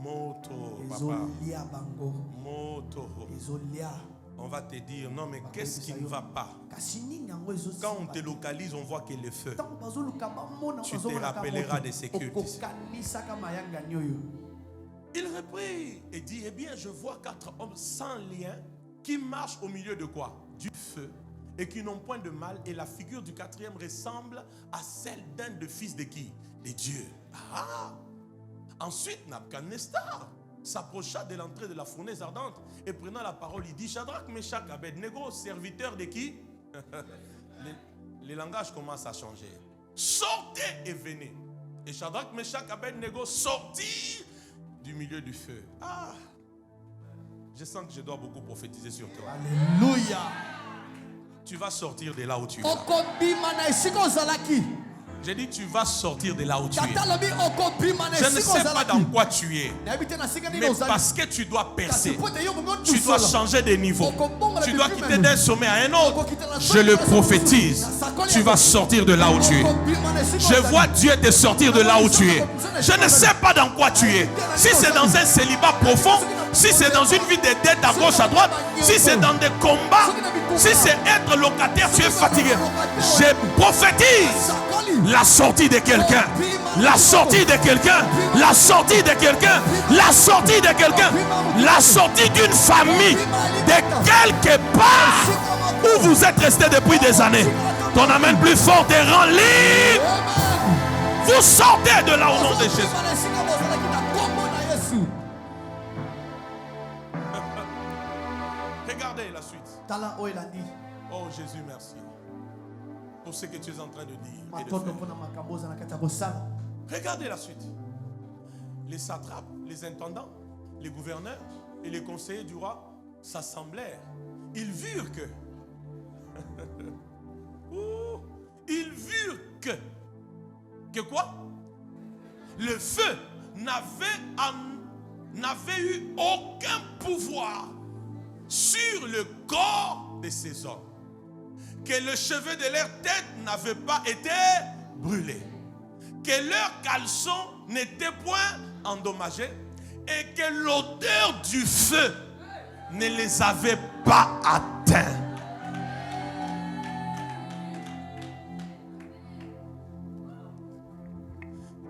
Moto, papa. Moto. On va te dire, non mais qu'est-ce qui ne va pas? Quand on te localise, on voit que le feu. Tu te rappelleras de ces cultes. Il reprit et dit, eh bien je vois 4 hommes sans lien qui marchent au milieu de quoi? Du feu, et qui n'ont point de mal, et la figure du 4e ressemble à celle d'un de fils de qui? De Dieu. Ah! Ensuite, Nabuchodonosor s'approcha de l'entrée de la fournaise ardente et prenant la parole, il dit, Shadrach, Meshach, Abednego, serviteurs de qui? Les langages commencent à changer. Sortez et venez. Et Shadrach, Meshach, Abednego sortirent du milieu du feu. Ah! Je sens que je dois beaucoup prophétiser sur toi. Alléluia. Tu vas sortir de là où tu es. J'ai dit, tu vas sortir de là où tu es. Je ne sais pas dans quoi tu es. Mais parce que tu dois percer, tu dois changer de niveau. Tu dois quitter d'un sommet à un autre. Je le prophétise. Tu vas sortir de là où tu es. Je vois Dieu te sortir de là où tu es. Je ne sais pas dans quoi tu es. Si c'est dans un célibat profond, si c'est dans une vie de dette à gauche, à droite, si c'est dans des combats, si c'est être locataire, tu es fatigué. Je prophétise la sortie de quelqu'un. La sortie de quelqu'un. La sortie de quelqu'un. La sortie de quelqu'un. La sortie d'une famille. De quelque part où vous êtes resté depuis des années. Ton amène plus fort te rend libre. Vous sortez de là au nom de Jésus. Regardez la suite. Oh Jésus, merci pour ce que tu es en train de dire et de faire. Regardez la suite. Les satrapes, les intendants, les gouverneurs et les conseillers du roi s'assemblèrent. Ils virent que ils virent que quoi? Le feu n'avait eu aucun pouvoir sur le corps de ces hommes, que le cheveu de leur tête n'avait pas été brûlé, que leurs caleçons n'étaient point endommagés et que l'odeur du feu ne les avait pas atteints.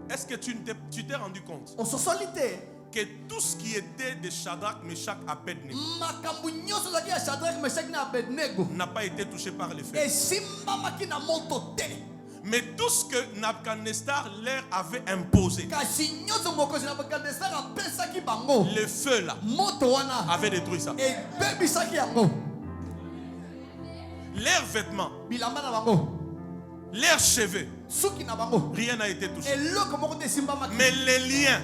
Est-ce que tu t'es rendu compte que tout ce qui était de Shadrach, Meshach, Abednego n'a pas été touché par le feu? Mais tout ce que Nabucodonosor leur avait imposé, le feu là avait détruit ça. Leurs vêtements, leurs cheveux, rien n'a été touché. Mais les liens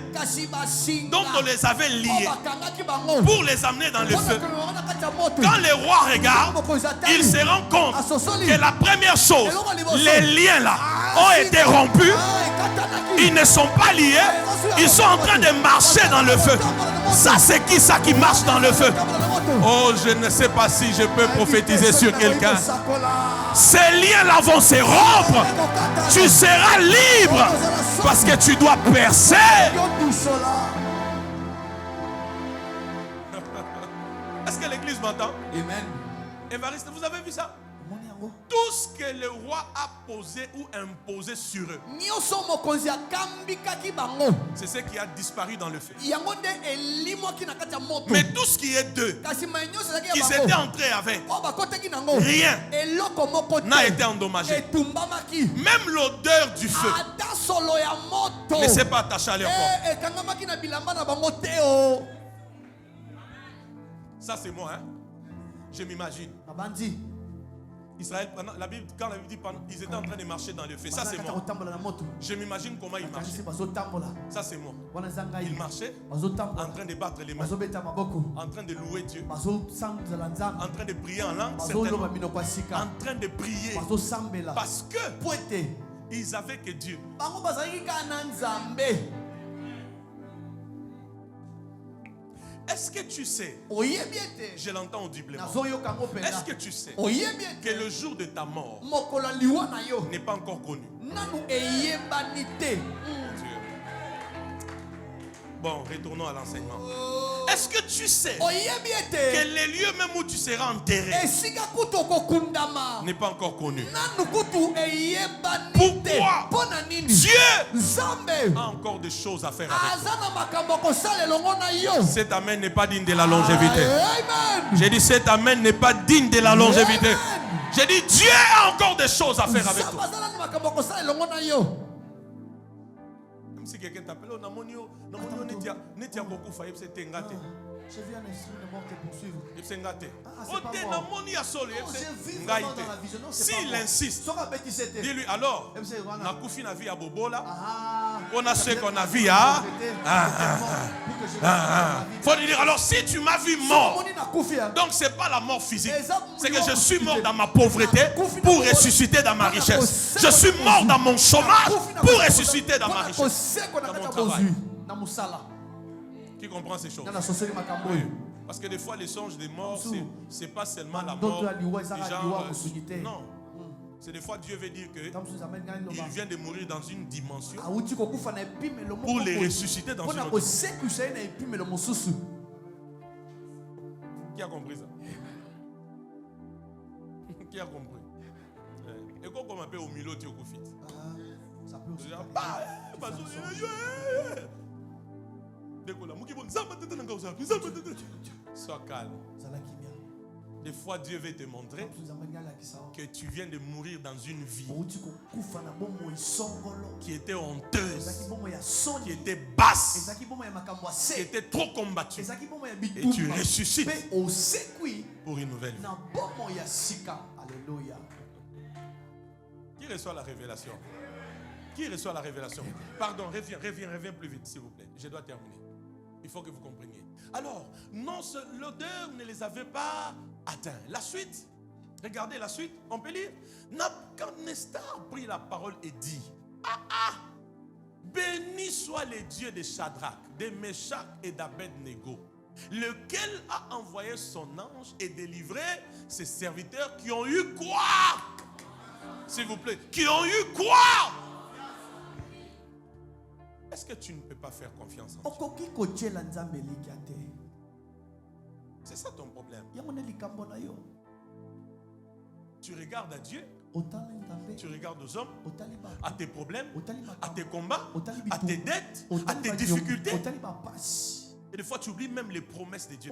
dont on les avait liés pour les amener dans le feu, quand les rois regardent, ils se rendent compte que la première chose, les liens là ont été rompus. Ils ne sont pas liés. Ils sont en train de marcher dans le feu. Ça, c'est qui ça qui marche dans le feu? Oh, je ne sais pas si je peux prophétiser sur quelqu'un. Ces liens-là vont se rompre. Tu seras libre parce que tu dois percer. Est-ce que l'église m'entend? Amen. Évariste, vous avez vu ça? Tout ce que le roi a posé ou imposé sur eux, c'est ce qui a disparu dans le feu. Mais tout ce qui est d'eux, qui s'étaient entrés avec, rien n'a été endommagé. Même l'odeur du feu ne s'est pas attachée à leur corps. Ça c'est moi, hein? Je m'imagine. Israël, la Bible, quand la Bible dit ils étaient en train de marcher dans le feu, ça c'est moi. Je m'imagine comment ils marchaient. Ça c'est moi. Ils marchaient en train de battre les mains, en train de louer Dieu, en train de prier en langue, certainement, en train de prier parce que ils avaient que Dieu. Est-ce que tu sais, je l'entends audiblement, est-ce que tu sais que le jour de ta mort n'est pas encore connu? Bon, retournons à l'enseignement. Est-ce que tu sais que les lieux même où tu seras enterré n'est pas encore connu? Pourquoi Dieu a encore des choses à faire avec toi? Cet amen n'est pas digne de la longévité. J'ai dit cet amen n'est pas digne de la longévité. J'ai dit Dieu a encore des choses à faire avec toi. Même si quelqu'un t'appelle, on a mon yo, netia beaucoup failli, c'est tengate. J'ai vu un esprit de mort te poursuivre. S'il insiste, dis-lui alors, na kufi na vie à Bobola, on a ce qu'on a vu à. Faut dire, alors si tu m'as vu mort, donc c'est pas la mort physique, c'est que je suis mort dans ma pauvreté pour ressusciter dans ma richesse. Je suis mort dans mon chômage pour ressusciter dans ma richesse. Dans mon travail. Qui comprend ces choses? Oui. Parce que des fois les songes des morts, c'est pas seulement la mort. Non. C'est des fois Dieu veut dire que il vient de mourir dans une dimension pour les ressusciter dans une autre. Qui a compris ça? Qui a compris? Et quand on m'appelle au milieu, tu es au fit. Sois calme. Des fois, Dieu veut te montrer que tu viens de mourir dans une vie qui était honteuse, qui était basse, qui était trop combattue. Et tu ressuscites pour une nouvelle vie. Alléluia. Qui reçoit la révélation? Qui reçoit la révélation? Pardon, reviens plus vite, s'il vous plaît. Je dois terminer. Il faut que vous compreniez. Alors, non, l'odeur ne les avait pas atteints. La suite, regardez la suite, on peut lire. Nebuchadnezzar prit la parole et dit: béni soit le Dieu de Shadrach, de Meshach et d'Abednego, lequel a envoyé son ange et délivré ses serviteurs qui ont eu quoi? S'il vous plaît, qui ont eu quoi? Est-ce que tu ne peux pas faire confiance en Dieu? C'est ça ton problème. Tu regardes à Dieu, tu regardes aux hommes, à tes problèmes, à tes combats, à tes dettes, à tes difficultés. Et des fois tu oublies même les promesses de Dieu.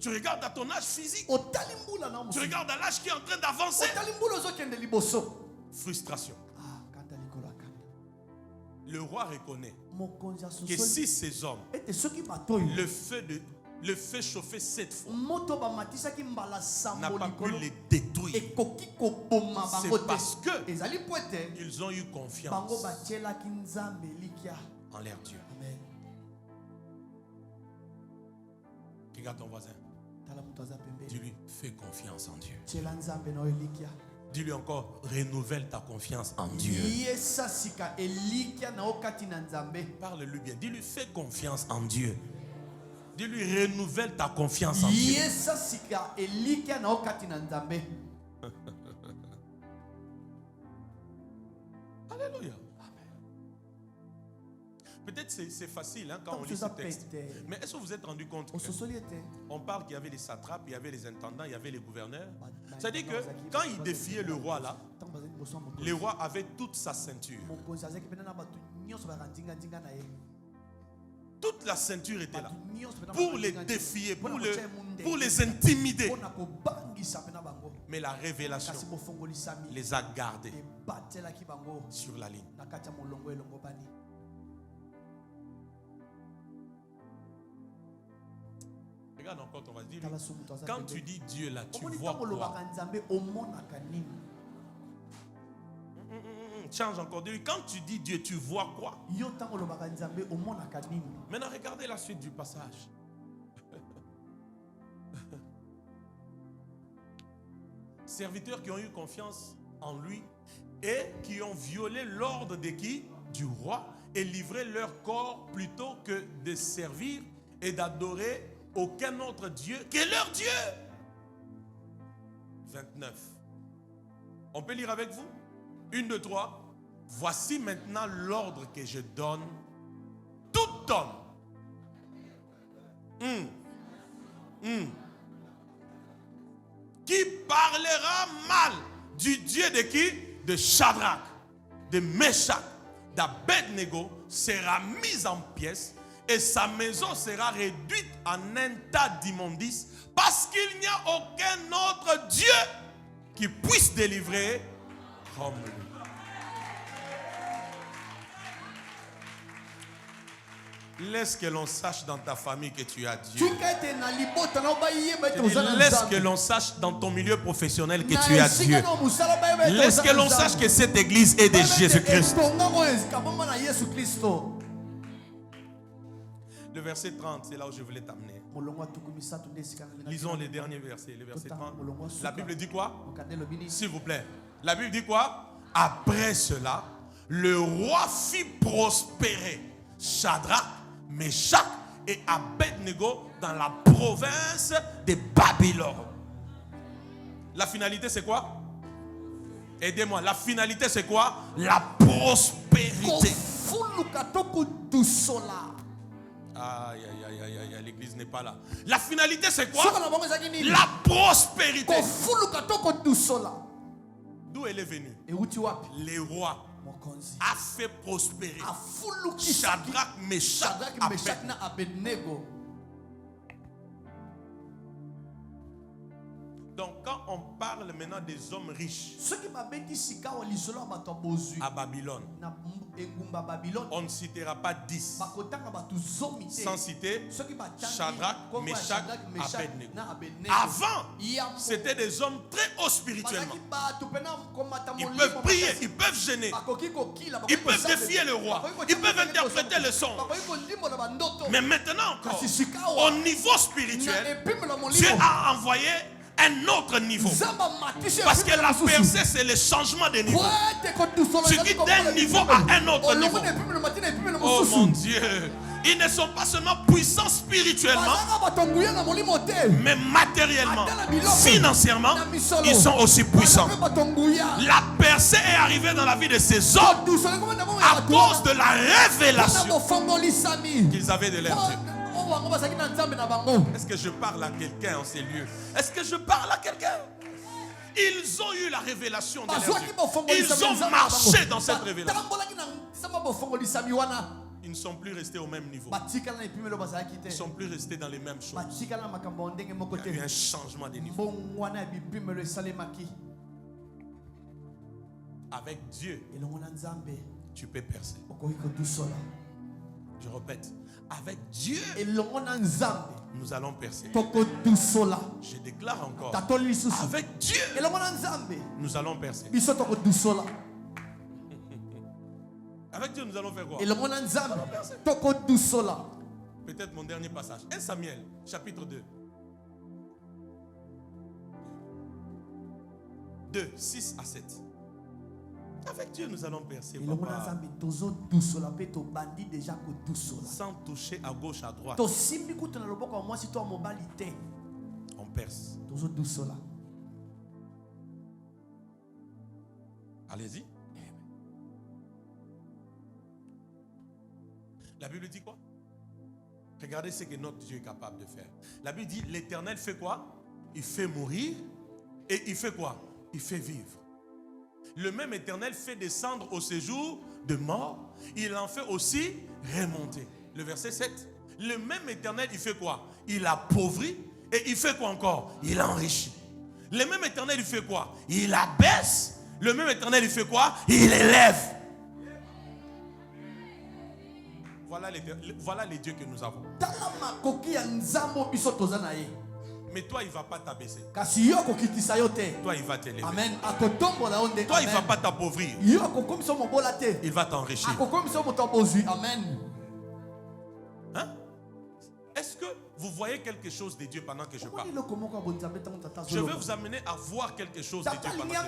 Tu regardes à ton âge physique, tu regardes à l'âge qui est en train d'avancer. Frustration. Le roi reconnaît que si ces hommes le fait chauffer 7 fois n'a pas pu les détruire, c'est parce que ils ont eu confiance en leur Dieu. Regarde ton voisin. Dis-lui, fais confiance en Dieu. Dis-lui encore, renouvelle ta confiance en Dieu. Parle-lui bien. Dis-lui, fais confiance en Dieu. Dis-lui, renouvelle ta confiance en Dieu. Alléluia. Peut-être c'est facile quand on lit ce texte. Mais est-ce que vous vous êtes rendu compte qu'on parle qu'il y avait les satrapes, il y avait les intendants, il y avait les gouverneurs. C'est-à-dire que quand il défiait le roi là, le roi avait toute sa ceinture. Toute la ceinture était là. Pour les défier, pour les intimider. Mais la révélation les a gardés sur la ligne. Regarde encore, on va dire, quand tu dis Dieu là, tu vois quoi? Change encore de lui. Quand tu dis Dieu, tu vois quoi? Maintenant, regardez la suite du passage. Serviteurs qui ont eu confiance en lui et qui ont violé l'ordre de qui? Du roi, et livré leur corps plutôt que de servir et d'adorer aucun autre Dieu que leur Dieu. 29. On peut lire avec vous? 1, 2, 3. Voici maintenant l'ordre que je donne. Tout homme qui parlera mal du Dieu de qui? De Shadrach, de Meshach, d'Abednego sera mis en pièces et sa maison sera réduite en un tas d'immondices parce qu'il n'y a aucun autre Dieu qui puisse délivrer comme lui. Laisse que l'on sache dans ta famille que tu as Dieu. Laisse que l'on sache dans ton milieu professionnel que tu as Dieu. Laisse que l'on sache que cette église est de Jésus-Christ. Le verset 30, c'est là où je voulais t'amener. Lisons les derniers versets. Le verset 30. La Bible dit quoi? S'il vous plaît. La Bible dit quoi? Après cela, le roi fit prospérer Shadrach, Meshach et Abednego dans la province de Babylone. La finalité c'est quoi? Aidez-moi. La finalité c'est quoi? La prospérité. Aïe, aïe, aïe, aïe, aïe, l'église n'est pas là. La finalité c'est quoi? La prospérité. D'où elle est venue? Les rois a fait prospérer Shadrach, Meshach, Abednego. Donc quand on parle maintenant des hommes riches à Babylone, on ne citera pas 10 sans citer Shadrach, Meshach, Abednego. Avant, c'était des hommes très hauts spirituellement. Ils peuvent prier, ils peuvent jeûner, ils peuvent défier le roi, ils peuvent interpréter le son. Mais maintenant encore, au niveau spirituel, Dieu a envoyé un autre niveau. Parce que la percée, c'est le changement de niveau. Tu quittes d'un niveau à un autre niveau. Oh mon Dieu. Ils ne sont pas seulement puissants spirituellement, mais matériellement, financièrement, ils sont aussi puissants. La percée est arrivée dans la vie de ces hommes à cause de la révélation qu'ils avaient de leur Dieu. Est-ce que je parle à quelqu'un en ces lieux? Est-ce que je parle à quelqu'un? Ils ont eu la révélation de leur Dieu. Ils ont marché dans cette révélation. Ils ne sont plus restés au même niveau. Ils ne sont plus restés dans les mêmes choses. Il y a eu un changement de niveau. Avec Dieu, tu peux percer. Je répète. Avec Dieu, nous allons percer. Je déclare encore. Avec Dieu, nous allons percer. Avec Dieu, nous allons faire quoi? Peut-être mon dernier passage. 1 Samuel, chapitre 2. 2, 6 à 7. Avec Dieu, nous allons percer. Papa. Sans toucher à gauche, à droite. On perce. Allez-y. La Bible dit quoi? Regardez ce que notre Dieu est capable de faire. La Bible dit, l'Éternel fait quoi? Il fait mourir et il fait quoi? Il fait vivre. Le même Éternel fait descendre au séjour de mort. Il en fait aussi remonter. Le verset 7. Le même Éternel, il fait quoi? Il appauvrit et il fait quoi encore? Il enrichit. Le même Éternel, il fait quoi? Il abaisse. Le même Éternel, il fait quoi? Il élève. Voilà les dieux que nous avons. Mais toi, il ne va pas t'abaisser. Toi, il va t'élever. Toi, il ne va pas t'appauvrir. Il va t'enrichir. Hein? Est-ce que vous voyez quelque chose de Dieu pendant que je parle? Je veux vous amener à voir quelque chose de Dieu pendant que je parle.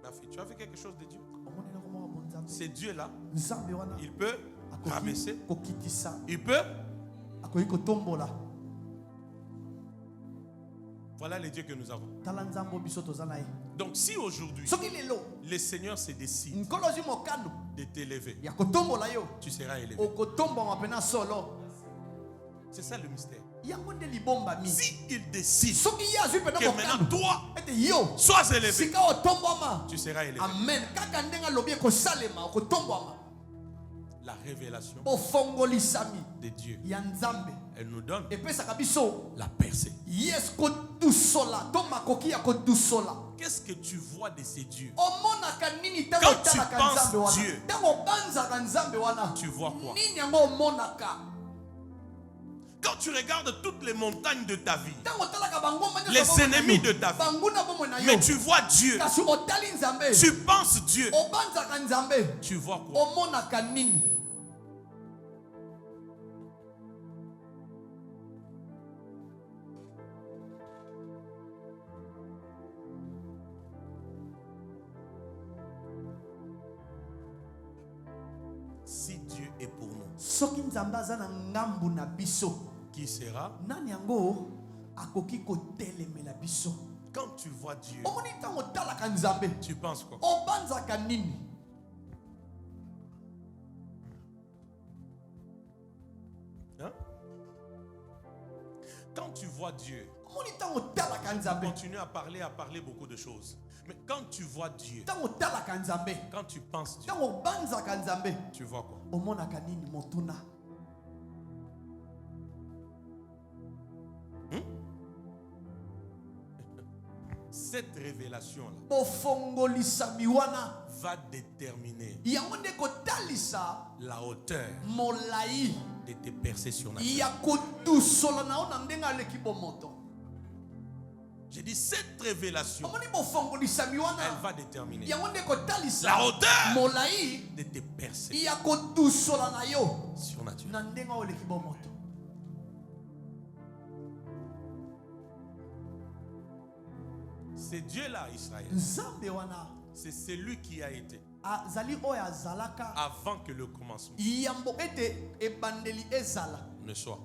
Ma fille, tu as vu quelque chose de Dieu? C'est Dieu-là. Il peut rabaisser. Il peut. Voilà les dieux que nous avons. Donc si aujourd'hui le Seigneur se décide de t'élever, tu seras élevé. C'est ça le mystère. Si il décide que maintenant toi sois élevé, tu seras élevé. La révélation de Dieu, elle nous donne la percée. qu'est-ce que tu vois de ces dieux? Quand tu penses Dieu, tu vois quoi? Quand tu regardes toutes les montagnes de ta vie, les ennemis de ta vie, mais tu vois Dieu, tu penses Dieu, tu vois quoi? Si Dieu est pour nous, qui sera? Quand tu vois Dieu, tu penses quoi? Hein? Quand tu vois Dieu, continue à parler beaucoup de choses. Mais quand tu vois Dieu, quand tu penses Dieu, tu vois quoi? Cette révélation-là va déterminer la hauteur de tes perceptions naturelles. J'ai dit cette révélation, elle va déterminer la hauteur de tes perceptions surnaturelles. C'est Dieu-là, Israël. C'est celui qui a été avant que le commencement ne soit.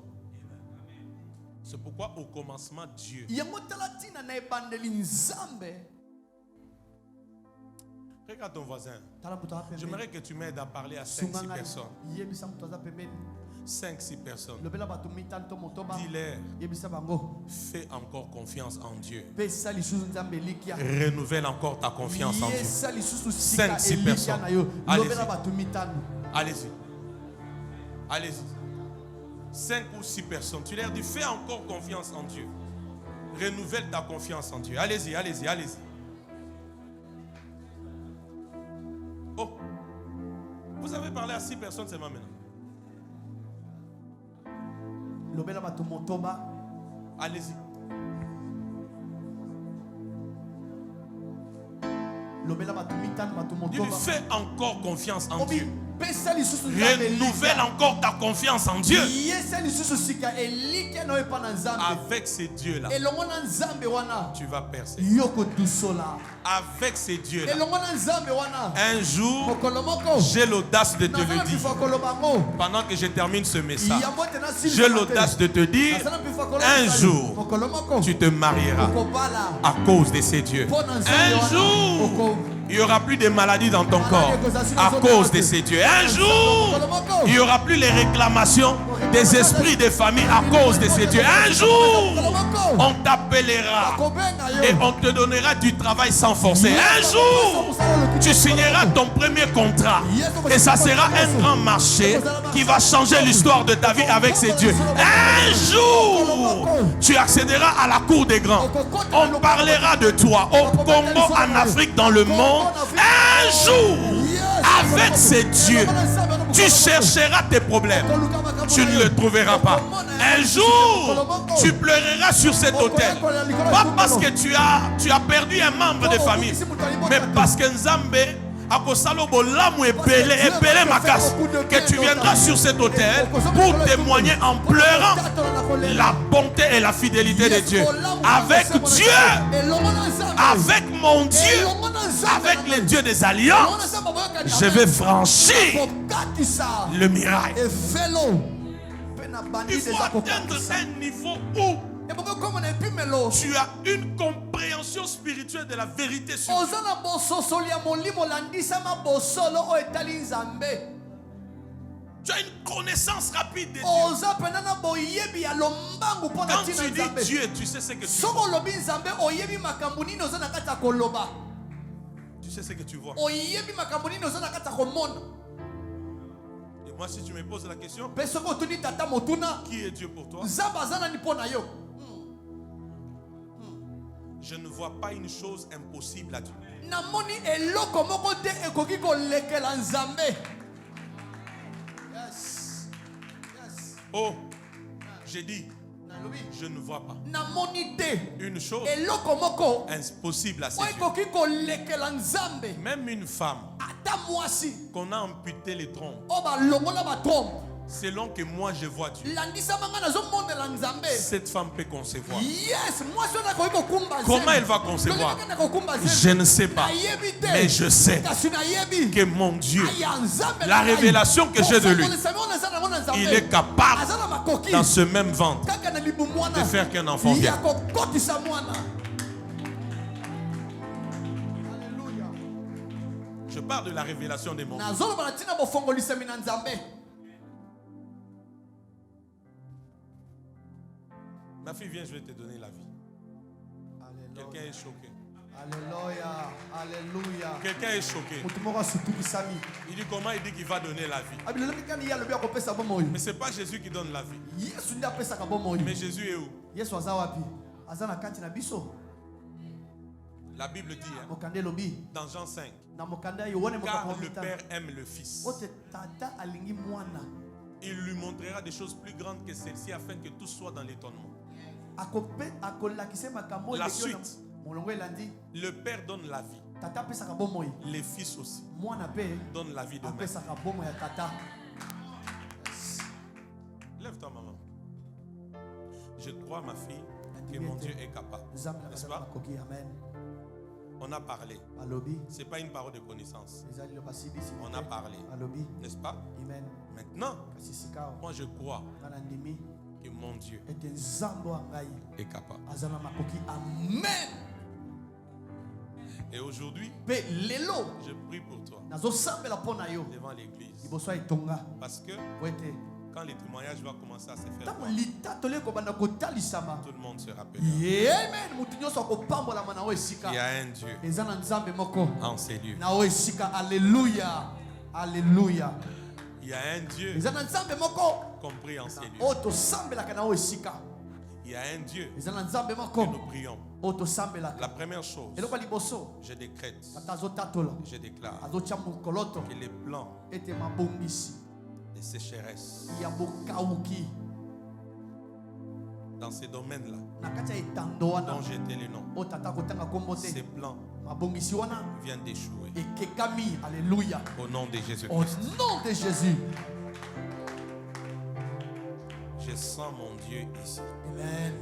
C'est pourquoi au commencement, Dieu. Regarde ton voisin. J'aimerais que tu m'aides à parler à 5-6 personnes. 5-6 personnes. Dis-leur, fais encore confiance en Dieu. Renouvelle encore ta confiance en Dieu. 5-6 personnes. Allez-y. Allez-y. 5 ou 6 personnes. Tu leur dis, fais encore confiance en Dieu. Renouvelle ta confiance en Dieu. Allez-y, allez-y, allez-y. Oh, vous avez parlé à 6 personnes seulement maintenant. Allez-y. Dis-lui, fais encore confiance en Dieu. Renouvelle encore ta confiance en Dieu. Avec ces dieux-là, tu vas percer. Avec ces dieux-là, un jour, j'ai l'audace de te le dire. Pendant que je termine ce message, j'ai l'audace de te dire, un jour, tu te marieras à cause de ces dieux. Un jour, il n'y aura plus de maladies dans ton corps à cause de ces dieux. Un jour, il n'y aura plus les réclamations des esprits de famille à cause de ces dieux. Un jour, on t'appellera et on te donnera du travail sans forcer. Un jour, tu signeras ton premier contrat et ça sera un grand marché qui va changer l'histoire de ta vie avec ces dieux. Un jour, tu accéderas à la cour des grands. On parlera de toi au Congo, en Afrique, dans le monde. Un jour, avec ces dieux, tu chercheras tes problèmes. Tu ne le trouveras pas. Un jour, tu pleureras sur cet autel. Pas parce que tu as perdu un membre de famille, mais parce que Nzambe que tu viendras sur cet autel pour témoigner en pleurant la bonté et la fidélité de Dieu. Avec Dieu, avec mon Dieu, avec les dieux des alliances, je vais franchir le miracle. Il faut atteindre un niveau où tu as une compréhension spirituelle de la vérité sur Dieu. Tu as une connaissance rapide de Dieu. Quand tu dis Dieu, tu sais ce que tu vois. Tu sais ce que tu vois. Et moi, si tu me poses la question, qui est Dieu pour toi? Je ne vois pas une chose impossible à Dieu. Yes. Yes. Oh, j'ai dit, je ne vois pas une chose impossible à ses yeux. Même une femme qu'on a amputé les trompes, selon que moi je vois Dieu, cette femme peut concevoir. Comment elle va concevoir? Je ne sais pas. Mais je sais que mon Dieu, la révélation que j'ai de lui, il est capable dans ce même ventre de faire qu'un enfant vienne. Je parle de la révélation des mondes. Ma fille, viens, je vais te donner la vie. Quelqu'un est choqué. Alléluia. Alléluia. Quelqu'un est choqué. Il dit comment il dit qu'il va donner la vie. Mais ce n'est pas Jésus qui donne la vie. Mais Jésus est où? La Bible dit, dans Jean 5, car le Père aime le Fils. Il lui montrera des choses plus grandes que celles-ci afin que tout soit dans l'étonnement. La suite, le Père donne la vie. Les fils aussi donnent la vie de même. Lève-toi, maman. Je crois, ma fille, que mon Dieu est capable. N'est-ce pas? On a parlé. Ce n'est pas une parole de connaissance. On a parlé. N'est-ce pas? Maintenant, moi je crois que mon Dieu est capable. Amen. Et aujourd'hui, je prie pour toi devant l'église. Parce que quand les témoignages vont commencer à se faire, tout le monde se rappelle. Il y a un Dieu en ces lieux. Alléluia. Alléluia. Il y a un Dieu compris en ces lieux. Il y a un Dieu que nous prions. La première chose, je décrète, je déclare que les plans de sécheresse dans ces domaines-là dont j'étais le nom, ces plans viennent d'échouer. Alléluia. Au nom de Jésus. Au nom de Jésus. Je sens mon Dieu ici. Amen.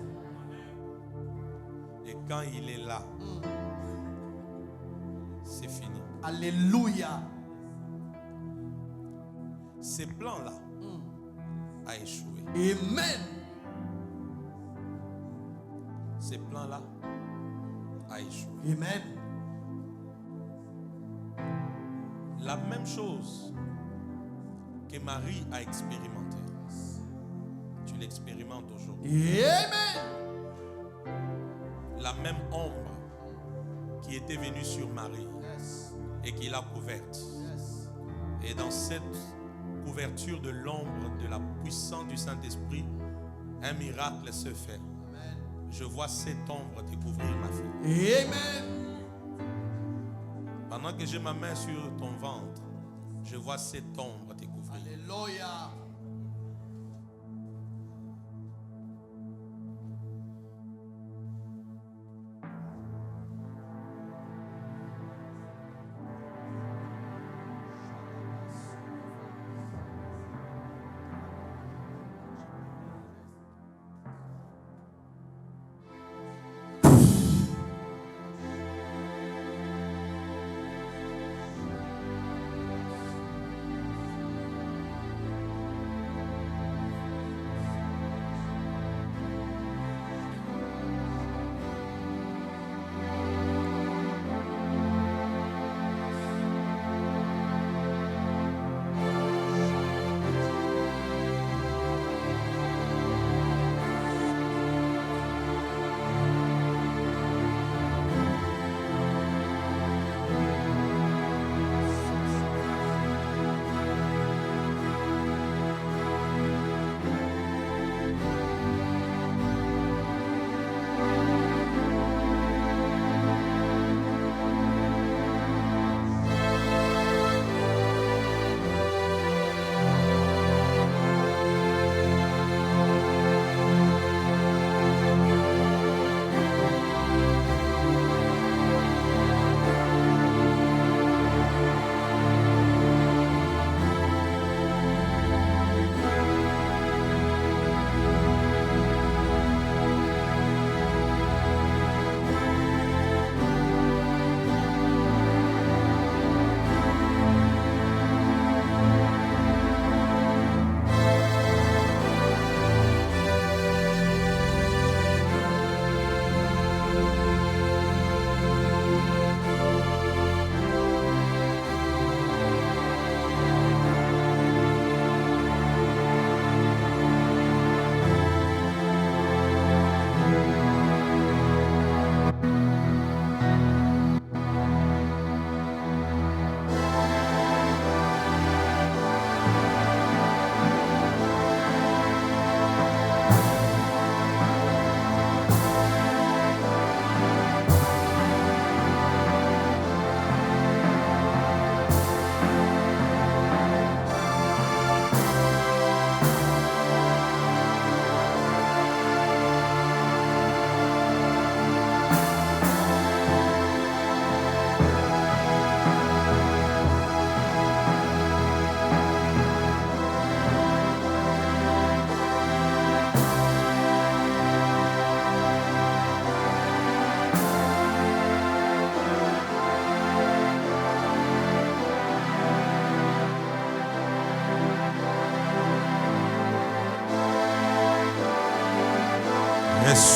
Et quand il est là, c'est fini. Alléluia. Ces plans-là a échoué. Amen. Ces plans-là a échoué. Amen. La même chose que Marie a expérimenté, tu l'expérimentes aujourd'hui. Amen. La même ombre qui était venue sur Marie et qui l'a couverte. Et dans cette couverture de l'ombre de la puissance du Saint-Esprit, un miracle se fait. Je vois cette ombre découvrir ma fille. Amen. Pendant que j'ai ma main sur ton ventre, je vois cette ombre découvrir. Alléluia.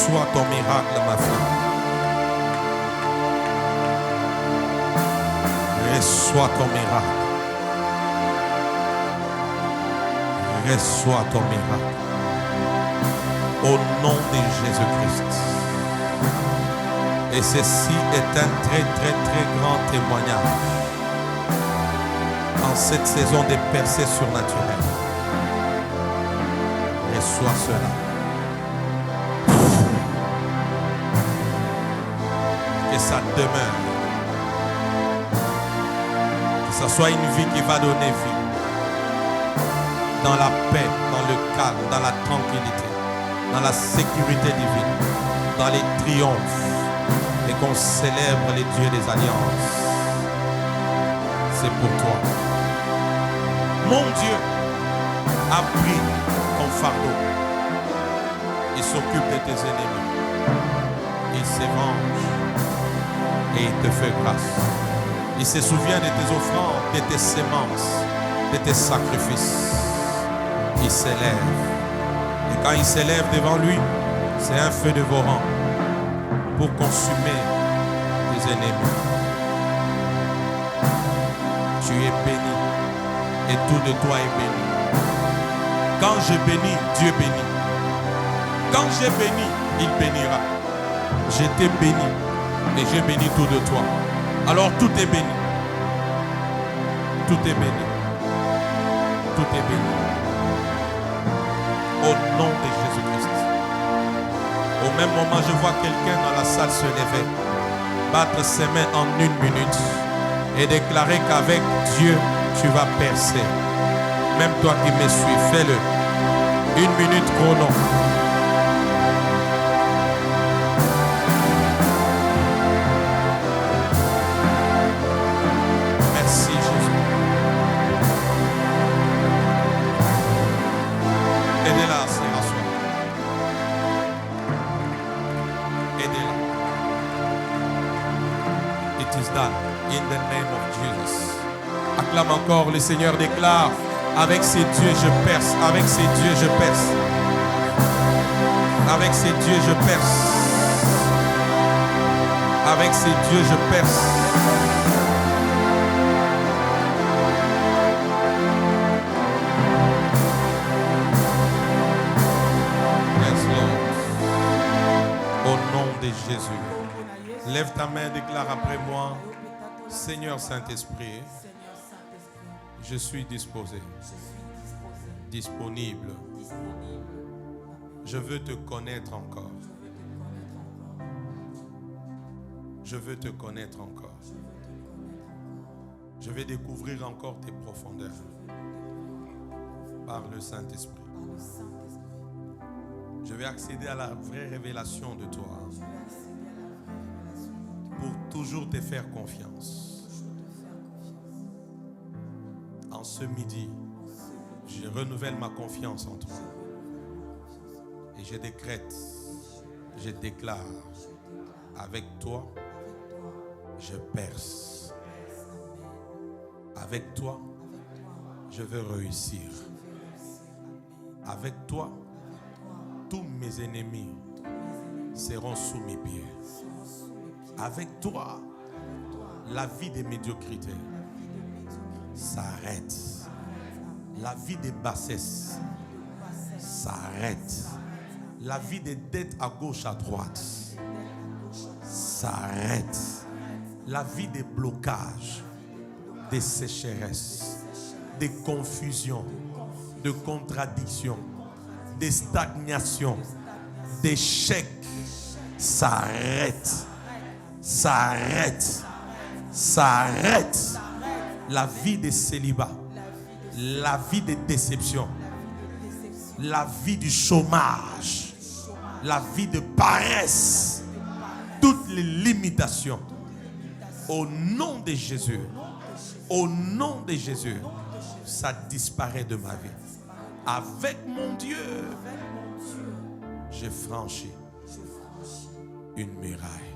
Reçois ton miracle, ma fille. Reçois ton miracle. Reçois ton miracle. Au nom de Jésus-Christ. Et ceci est un très grand témoignage en cette saison de percées surnaturelles. Reçois cela. Que ça demeure. Que ce soit une vie qui va donner vie. Dans la paix, dans le calme, dans la tranquillité, dans la sécurité divine, dans les triomphes. Et qu'on célèbre les dieux des alliances. C'est pour toi. Mon Dieu a pris ton fardeau. Il s'occupe de tes ennemis. Il se venge. Et il te fait grâce. Il se souvient de tes offrandes, de tes semences, de tes sacrifices. Il s'élève. Et quand il s'élève devant lui, c'est un feu dévorant pour consumer tes ennemis. Tu es béni et tout de toi est béni. Quand je bénis, Dieu bénit. Quand j'ai béni, il bénira. Je t'ai béni et j'ai béni tout de toi. Alors tout est béni. Tout est béni. Tout est béni. Au nom de Jésus-Christ. Au même moment, je vois quelqu'un dans la salle se lever, battre ses mains en 1 minute et déclarer qu'avec Dieu, tu vas percer. Même toi qui me suis, fais-le. 1 minute chrono. Merci Jésus. Aidez-la à se rasseoir. Aidez-la. It is done in the name of Jesus. Acclame encore, le Seigneur déclare: avec ces dieux je perce, avec ces dieux je perce, avec ces dieux je perce, avec ces dieux je perce. Yes, Lord. Au nom de Jésus. Lève ta main, déclare après moi: Seigneur Saint-Esprit, je suis disposé, disponible. Je veux te connaître encore. Je veux te connaître encore. Je vais découvrir encore tes profondeurs par le Saint-Esprit. Je vais accéder à la vraie révélation de toi pour toujours te faire confiance. En ce midi, je renouvelle ma confiance en toi. Et je décrète, je déclare, avec toi, je perce. Avec toi, je veux réussir. Avec toi, tous mes ennemis seront sous mes pieds. Avec toi, la vie de médiocrité s'arrête. La vie de bassesse s'arrête. La vie de dette à gauche, à droite s'arrête. La vie de blocage, de sécheresse, de confusion, de contradiction, de stagnation, d'échec s'arrête. S'arrête. S'arrête. La vie de célibat, la vie de déception, la vie du chômage, la vie de paresse, toutes les limitations, au nom de Jésus, au nom de Jésus, ça disparaît de ma vie. Avec mon Dieu, j'ai franchi une muraille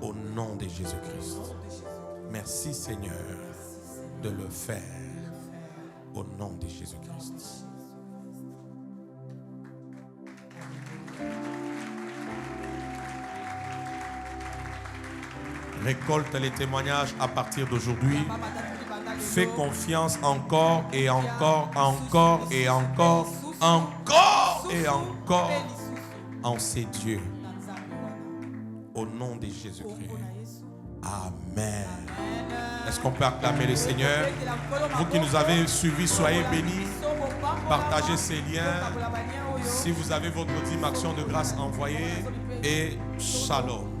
au nom de Jésus-Christ. Merci Seigneur de le faire au nom de Jésus-Christ. Récolte les témoignages à partir d'aujourd'hui. Fais confiance encore et encore, encore et encore, encore et encore en ces dieux. Au nom de Jésus-Christ. Amen. Est-ce qu'on peut acclamer le Seigneur? Vous qui nous avez suivis, soyez bénis. Partagez ces liens. Si vous avez votre ultime action de grâce, envoyez. Et shalom.